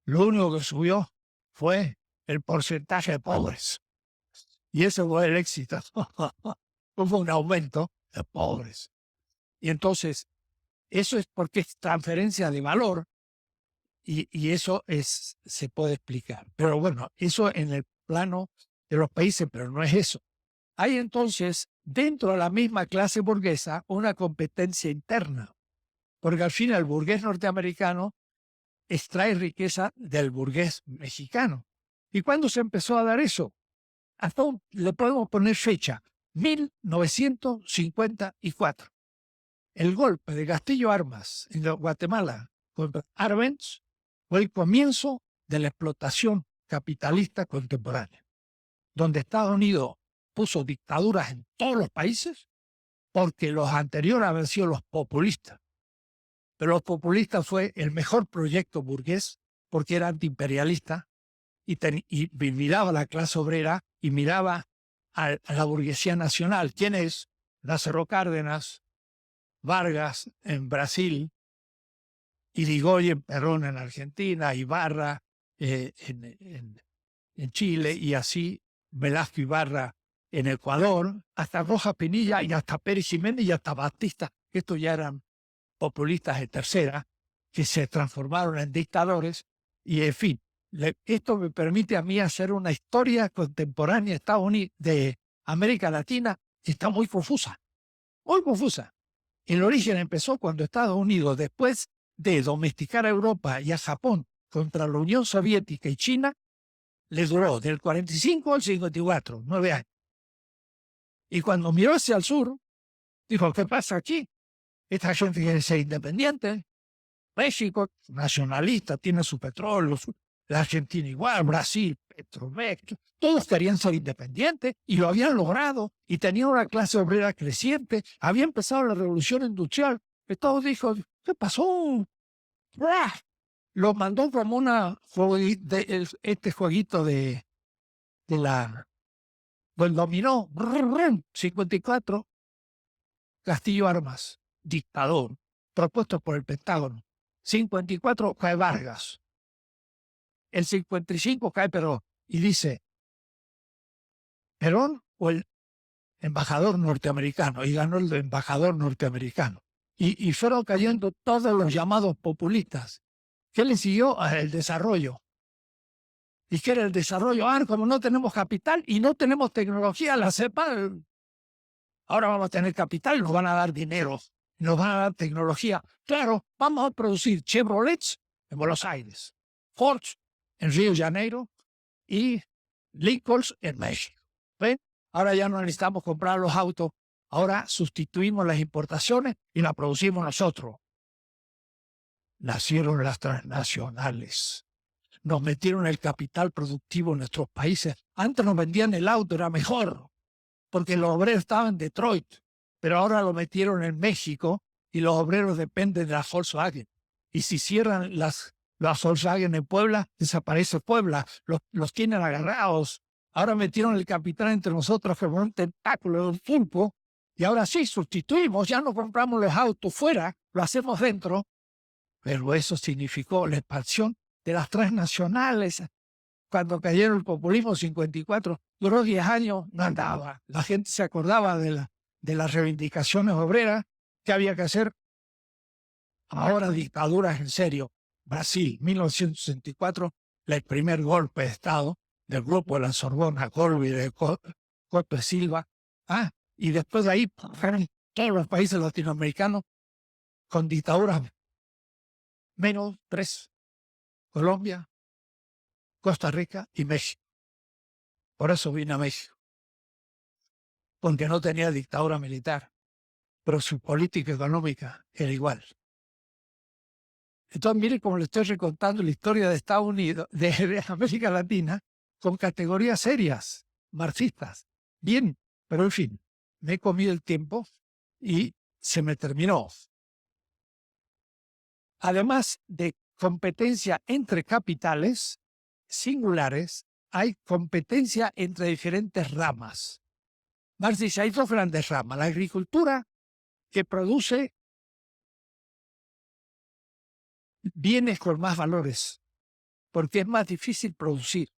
Lo único que subió fue el porcentaje de pobres. Y ese fue el éxito. Fue un aumento de pobres. Y entonces, eso es porque es transferencia de valor y eso se puede explicar. Pero bueno, eso en el plano de los países, pero no es eso. Hay entonces, dentro de la misma clase burguesa, una competencia interna, porque al fin el burgués norteamericano extrae riqueza del burgués mexicano. ¿Y cuándo se empezó a dar eso? Hasta le podemos poner fecha, 1954. El golpe de Castillo Armas en Guatemala contra Arbenz fue el comienzo de la explotación capitalista contemporánea, donde Estados Unidos puso dictaduras en todos los países porque los anteriores habían sido los populistas. Pero los populistas fue el mejor proyecto burgués porque era antiimperialista y miraba a la clase obrera y miraba a la burguesía nacional. ¿Quién es? Lázaro Cárdenas, Vargas en Brasil, Irigoyen Perón en Argentina, Ibarra en Chile y así Velasco Ibarra en Ecuador, hasta Rojas Pinilla y hasta Pérez Jiménez y hasta Batista, que estos ya eran populistas de tercera, que se transformaron en dictadores y en fin. Esto me permite a mí hacer una historia contemporánea de Estados Unidos, de América Latina, que está muy confusa, muy confusa. El origen empezó cuando Estados Unidos, después de domesticar a Europa y a Japón contra la Unión Soviética y China, les duró del 45 al 54, 9 años. Y cuando miró hacia el sur, dijo, ¿qué pasa aquí? Esta gente quiere ser independiente. México, nacionalista, tiene su petróleo, la Argentina igual, Brasil, Petromex, todos querían ser independientes y lo habían logrado y tenían una clase obrera creciente, había empezado la revolución industrial. Estados dijo, ¿qué pasó? ¡Blah! Lo mandó como este jueguito del dominó, 54, Castillo Armas, dictador, propuesto por el Pentágono. 54 cae Vargas. El 55 cae Perón. Y dice, ¿Perón o el embajador norteamericano y ganó el embajador norteamericano. Y fueron cayendo todos los llamados populistas. ¿Qué le siguió? El desarrollo. ¿Y qué era el desarrollo? Como no tenemos capital y no tenemos tecnología, la CEPAL. Ahora vamos a tener capital, nos van a dar dinero, nos van a dar tecnología. Claro, vamos a producir Chevrolets en Buenos Aires, Ford en Río de Janeiro y Lincolns en México. ¿Ven? Ahora ya no necesitamos comprar los autos, ahora sustituimos las importaciones y las producimos nosotros. Nacieron las transnacionales. Nos metieron el capital productivo en nuestros países. Antes nos vendían el auto, era mejor, porque los obreros estaban en Detroit, pero ahora lo metieron en México y los obreros dependen de la Volkswagen. Y si cierran las Volkswagen en Puebla, desaparece Puebla. Los tienen agarrados. Ahora metieron el capital entre nosotros como un tentáculo de un pulpo y ahora sí sustituimos, ya no compramos los autos fuera, lo hacemos dentro. Pero eso significó la expansión de las transnacionales. Cuando cayeron el populismo 54, duró 10 años, no andaba. La gente se acordaba de las reivindicaciones obreras que había que hacer. Ahora dictaduras en serio. Brasil, 1964, el primer golpe de Estado del grupo de la Sorbona, Colby, de Coto de Silva. Y después de ahí, todos los países latinoamericanos con dictaduras menos 3. Colombia, Costa Rica y México. Por eso vine a México. Porque no tenía dictadura militar, pero su política económica era igual. Entonces, mire cómo le estoy recontando la historia de Estados Unidos, de América Latina, con categorías serias, marxistas. Bien, pero en fin, me he comido el tiempo y se me terminó. Además de competencia entre capitales singulares, hay competencia entre diferentes ramas. Marx dice, hay 2 grandes ramas. La agricultura, que produce bienes con más valores, porque es más difícil producir.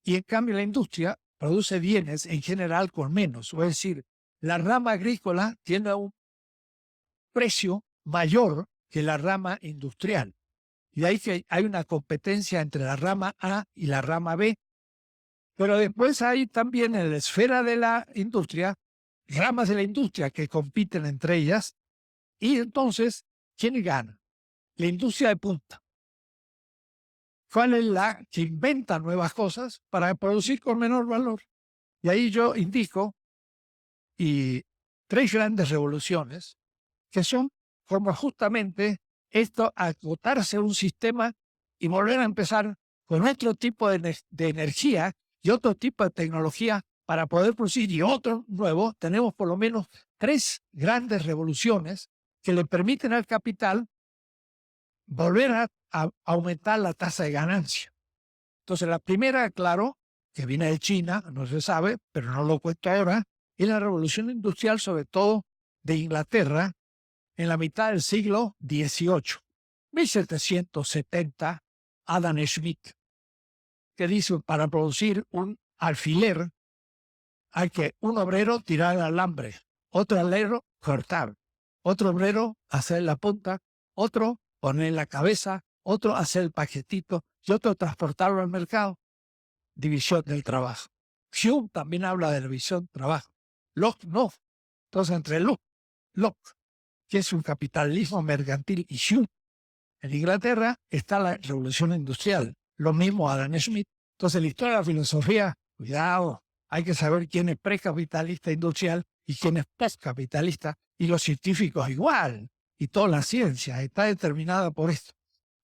Y en cambio la industria produce bienes en general con menos. Es decir, la rama agrícola tiene un precio mayor que la rama industrial. Y de ahí que hay una competencia entre la rama A y la rama B. Pero después hay también en la esfera de la industria, ramas de la industria que compiten entre ellas. Y entonces, ¿quién gana? La industria de punta. ¿Cuál es la que inventa nuevas cosas para producir con menor valor? Y ahí yo indico 3 grandes revoluciones que son como justamente esto, acotarse a un sistema y volver a empezar con otro tipo de energía y otro tipo de tecnología para poder producir y otro nuevo. Tenemos por lo menos 3 grandes revoluciones que le permiten al capital volver a aumentar la tasa de ganancia. Entonces, la primera, claro, que viene de China, no se sabe, pero no lo cuento ahora, es la revolución industrial, sobre todo de Inglaterra, en la mitad del siglo XVIII. 1770, Adam Smith, que dice, para producir un alfiler hay que un obrero tirar el alambre, otro obrero cortar, otro obrero hacer la punta, otro poner la cabeza, otro hacer el paquetito y otro transportarlo al mercado. División del trabajo. Hume también habla de la división del trabajo. Locke no. Entonces, entre Locke, que es un capitalismo mercantil, y Hume, en Inglaterra está la revolución industrial. Lo mismo Adam Smith. Entonces, la historia de la filosofía, cuidado, hay que saber quién es precapitalista industrial y quién es postcapitalista, y los científicos igual, y toda la ciencia está determinada por esto.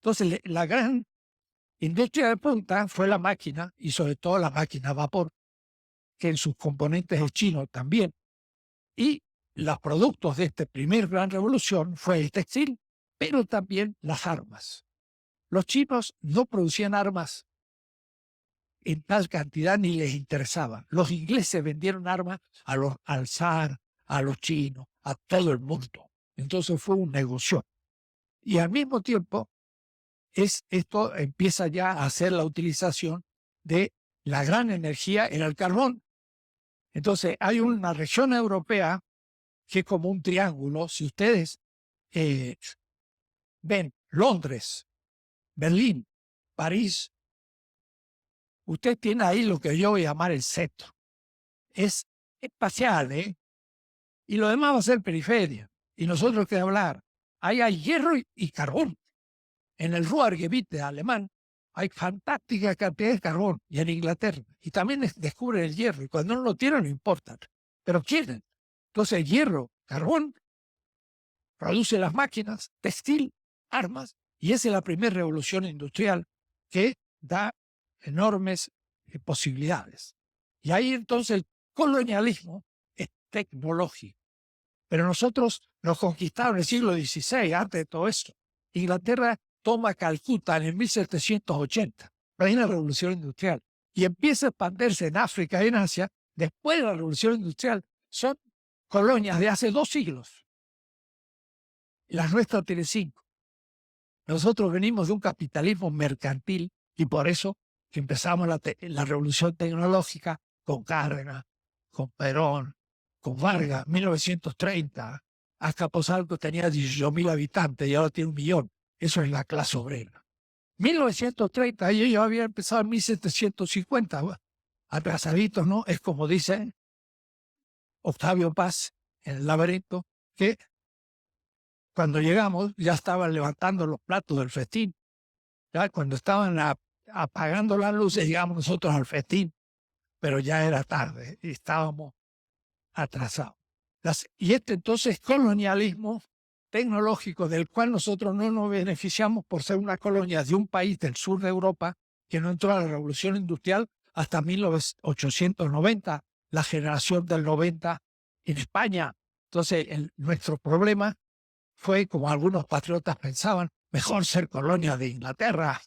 Entonces, la gran industria de punta fue la máquina, y sobre todo la máquina a vapor, que en sus componentes es chino también. Y los productos de esta primera gran revolución fue el textil, pero también las armas. Los chinos no producían armas en tal cantidad ni les interesaba. Los ingleses vendieron armas al zar, a los chinos, a todo el mundo. Entonces fue un negocio. Y al mismo tiempo, esto empieza ya a hacer la utilización de la gran energía en el carbón. Entonces, hay una región europea que es como un triángulo. Si ustedes ven Londres, Berlín, París, usted tiene ahí lo que yo voy a llamar el centro. Es espacial, ¿eh? Y lo demás va a ser periferia. Y nosotros que hablar. Ahí hay hierro y carbón. En el Ruhrgebiet alemán hay fantástica cantidad de carbón, y en Inglaterra. Y también descubren el hierro, y cuando no lo tienen no importa, pero quieren. Entonces el hierro, carbón, produce las máquinas, textil, armas, y esa es la primera revolución industrial que da enormes posibilidades. Y ahí entonces el colonialismo es tecnológico. Pero nosotros nos conquistaron en el siglo XVI, antes de todo esto. Inglaterra toma Calcuta en el 1780, hay una revolución industrial, y empieza a expandirse en África y en Asia. Después de la revolución industrial, son colonias de hace 2 siglos. Las nuestras tienen 5. Nosotros venimos de un capitalismo mercantil, y por eso que empezamos la revolución tecnológica con Cárdenas, con Perón, con Vargas, 1930. Azcapotzalco tenía 18.000 habitantes y ahora tiene 1 millón. Eso es la clase obrera. 1930, y ellos habían empezado en 1750. Atrasaditos, ¿no? Es como dice Octavio Paz en El laberinto, que cuando llegamos ya estaban levantando los platos del festín. Ya cuando estaban apagando las luces, llegamos nosotros al festín, pero ya era tarde y estábamos atrasados. Y entonces colonialismo tecnológico del cual nosotros no nos beneficiamos por ser una colonia de un país del sur de Europa que no entró a la revolución industrial hasta 1890, la generación del 90 en España. Entonces nuestro problema fue, como algunos patriotas pensaban, mejor ser colonia de Inglaterra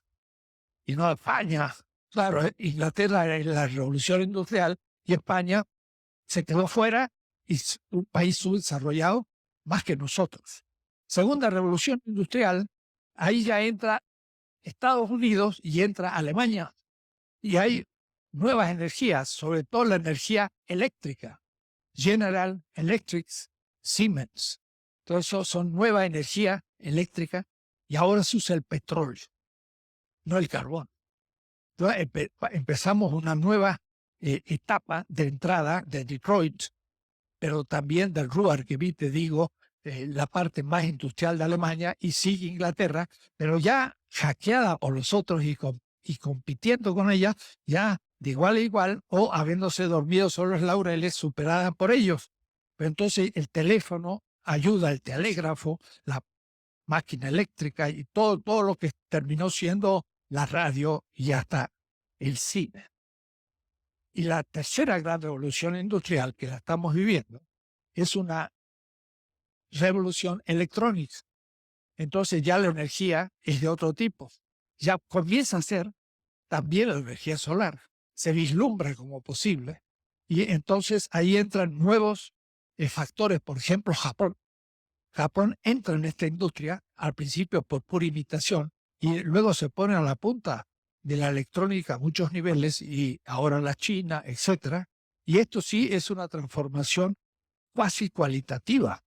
y no de España. Claro, Inglaterra era la revolución industrial y España se quedó fuera, y es un país subdesarrollado más que nosotros. Segunda revolución industrial, ahí ya entra Estados Unidos y entra Alemania, y hay nuevas energías, sobre todo la energía eléctrica. General Electric, Siemens, todo eso son nueva energía eléctrica, y ahora se usa el petróleo, no el carbón. Entonces empezamos una nueva etapa de entrada de Detroit, pero también del Ruhrgebiet, te digo, la parte más industrial de Alemania, y sigue Inglaterra, pero ya hackeada por los otros y compitiendo con ella, ya de igual a igual, o habiéndose dormido sobre los laureles, superada por ellos. Pero entonces el teléfono ayuda, el telégrafo, la máquina eléctrica y todo lo que terminó siendo la radio y hasta el cine. Y la tercera gran revolución industrial que la estamos viviendo es una revolución electrónica. Entonces ya la energía es de otro tipo. Ya comienza a ser también la energía solar. Se vislumbra como posible. Y entonces ahí entran nuevos factores. Por ejemplo, Japón. Japón entra en esta industria al principio por pura imitación, y luego se pone a la punta de la electrónica a muchos niveles, y ahora la China, etc. Y esto sí es una transformación cuasi cualitativa,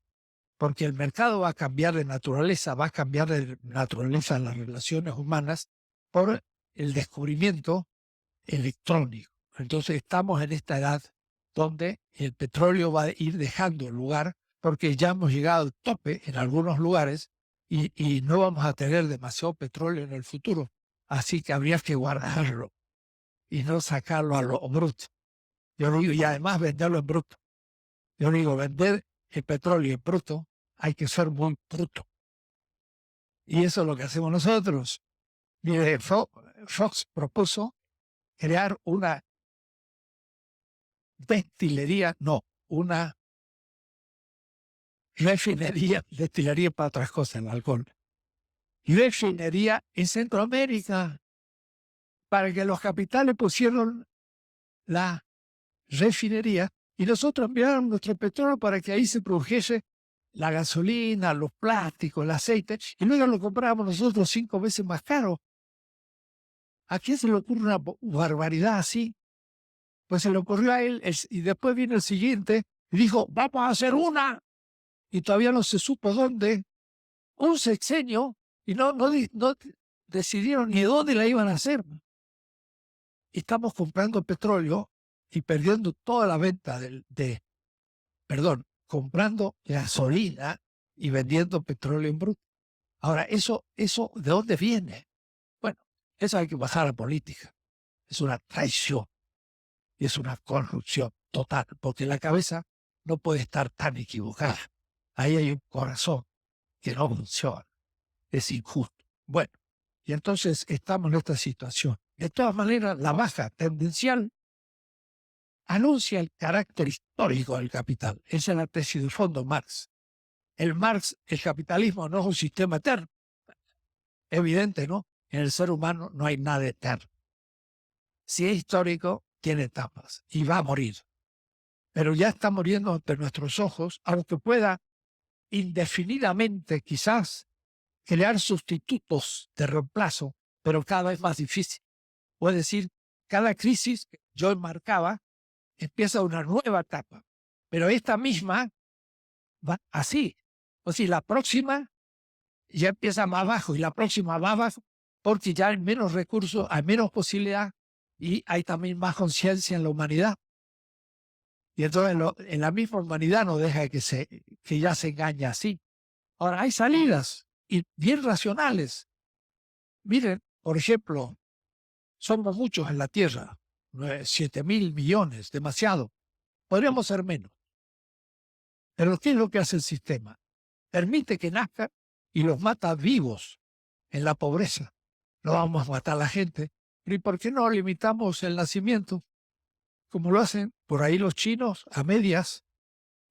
porque el mercado va a cambiar de naturaleza, va a cambiar de naturaleza en las relaciones humanas por el descubrimiento electrónico. Entonces estamos en esta edad donde el petróleo va a ir dejando lugar, porque ya hemos llegado al tope en algunos lugares, y no vamos a tener demasiado petróleo en el futuro. Así que habría que guardarlo y no sacarlo a lo bruto. Yo digo, y además venderlo en bruto. Yo digo, vender el petróleo en bruto, hay que ser muy bruto. Y eso es lo que hacemos nosotros. Mire, Fox propuso crear una una refinería, destilería para otras cosas, el alcohol. Refinería en Centroamérica, para que los capitales pusieron la refinería y nosotros enviáramos nuestro petróleo para que ahí se produjese la gasolina, los plásticos, el aceite, y luego lo comprábamos nosotros 5 veces más caro. ¿A quién se le ocurre una barbaridad así? Pues se le ocurrió a él, y después viene el siguiente y dijo, vamos a hacer una, y todavía no se supo dónde, un sexenio, y no decidieron ni dónde la iban a hacer. Y estamos comprando petróleo y perdiendo toda la venta comprando gasolina y vendiendo petróleo en bruto. Ahora, ¿eso de dónde viene? Bueno, eso hay que bajar a la política. Es una traición y es una corrupción total, porque la cabeza no puede estar tan equivocada. Ahí hay un corazón que no funciona. Es injusto. Bueno, y entonces estamos en esta situación. De todas maneras, la baja tendencial anuncia el carácter histórico del capital. Esa es la tesis de fondo Marx. El capitalismo no es un sistema eterno. Evidente, ¿no? En el ser humano no hay nada eterno. Si es histórico, tiene etapas y va a morir. Pero ya está muriendo ante nuestros ojos, aunque pueda indefinidamente quizás crear sustitutos de reemplazo, pero cada vez más difícil. Es decir, cada crisis que yo enmarcaba empieza una nueva etapa, pero esta misma va así. O sea, la próxima ya empieza más bajo y la próxima más bajo porque ya hay menos recursos, hay menos posibilidad y hay también más conciencia en la humanidad. Y entonces en la misma humanidad no deja que ya se engañe así. Ahora, hay salidas y bien racionales. Miren, por ejemplo, somos muchos en la Tierra, 7.000 millones, demasiado. Podríamos ser menos. Pero ¿qué es lo que hace el sistema? Permite que nazcan y los mata vivos en la pobreza. No vamos a matar a la gente. ¿Y por qué no limitamos el nacimiento? Como lo hacen por ahí los chinos, a medias.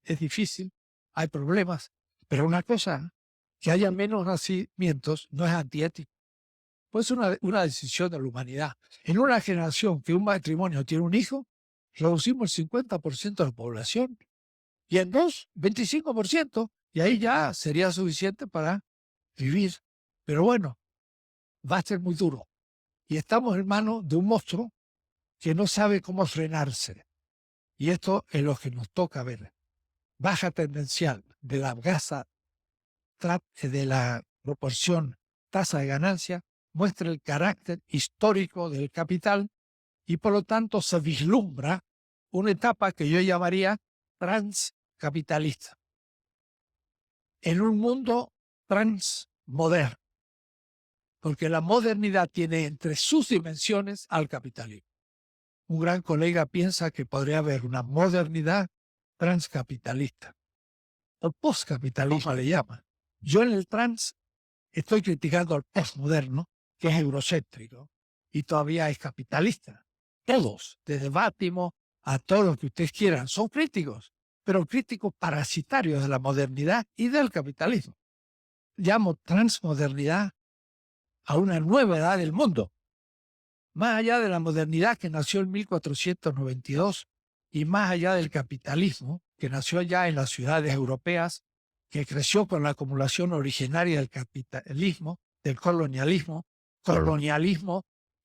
Es difícil, hay problemas. Pero una cosa, que haya menos nacimientos no es antiético. Pues es una decisión de la humanidad. En una generación que un matrimonio tiene un hijo, reducimos el 50% de la población. Y en 25%. Y ahí ya sería suficiente para vivir. Pero bueno, va a ser muy duro. Y estamos en manos de un monstruo que no sabe cómo frenarse. Y esto es lo que nos toca ver. Baja tendencial de la de la proporción tasa de ganancia muestra el carácter histórico del capital y por lo tanto se vislumbra una etapa que yo llamaría transcapitalista. En un mundo transmoderno, porque la modernidad tiene entre sus dimensiones al capitalismo. Un gran colega piensa que podría haber una modernidad transcapitalista, o postcapitalismo le llama. Yo en el trans estoy criticando al postmoderno, que es eurocéntrico, y todavía es capitalista. Todos, desde Bátimo a todos los que ustedes quieran, son críticos, pero críticos parasitarios de la modernidad y del capitalismo. Llamo transmodernidad a una nueva edad del mundo, más allá de la modernidad que nació en 1492 y más allá del capitalismo que nació ya en las ciudades europeas, que creció con la acumulación originaria del capitalismo, del colonialismo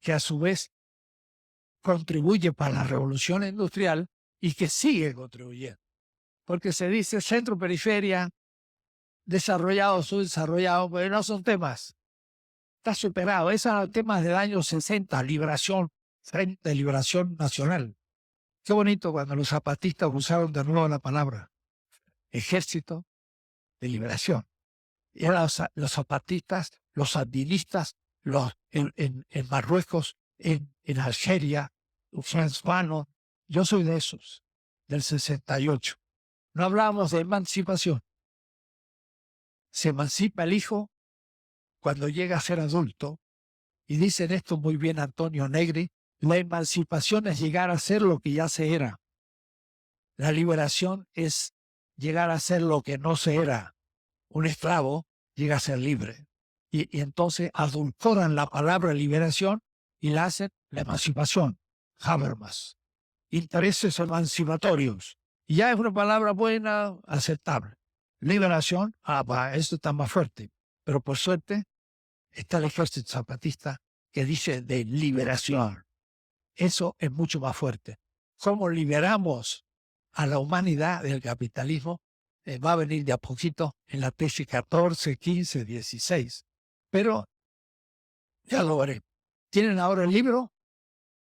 que a su vez contribuye para la revolución industrial y que sigue contribuyendo. Porque se dice centro-periferia, desarrollado, subdesarrollado, pero no son temas. Está superado. Esos eran temas del año 60, liberación, Frente de Liberación Nacional. Qué bonito cuando los zapatistas usaron de nuevo la palabra Ejército de Liberación. Y eran los zapatistas, los sandinistas, en Marruecos, en Algeria, los francofanos. Yo soy de esos, del 68. No hablábamos de emancipación. Se emancipa el hijo cuando llega a ser adulto. Y dicen esto muy bien Antonio Negri, la emancipación es llegar a ser lo que ya se era. La liberación es llegar a ser lo que no se era. Un esclavo llega a ser libre. Y entonces adulcoran la palabra liberación y la hacen la emancipación. Habermas. Intereses emancipatorios. Y ya es una palabra buena, aceptable. Liberación, esto está más fuerte. Pero por suerte está el ejército zapatista que dice de liberación. Eso es mucho más fuerte. cómo liberamos a la humanidad del capitalismo, va a venir de a poquito en la tesis 14, 15, 16. Pero ya lo veré. Tienen ahora el libro,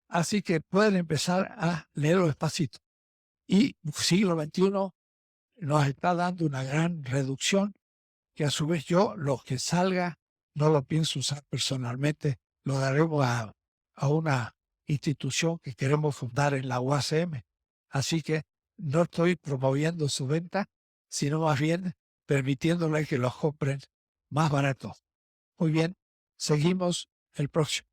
así que pueden empezar a leerlo despacito. Y siglo XXI nos está dando una gran reducción, que a su vez yo, lo que salga, no lo pienso usar personalmente, lo daremos a una institución que queremos fundar en la UACM. Así que no estoy promoviendo su venta, sino más bien permitiéndole que los compren más baratos. Muy bien, seguimos el próximo.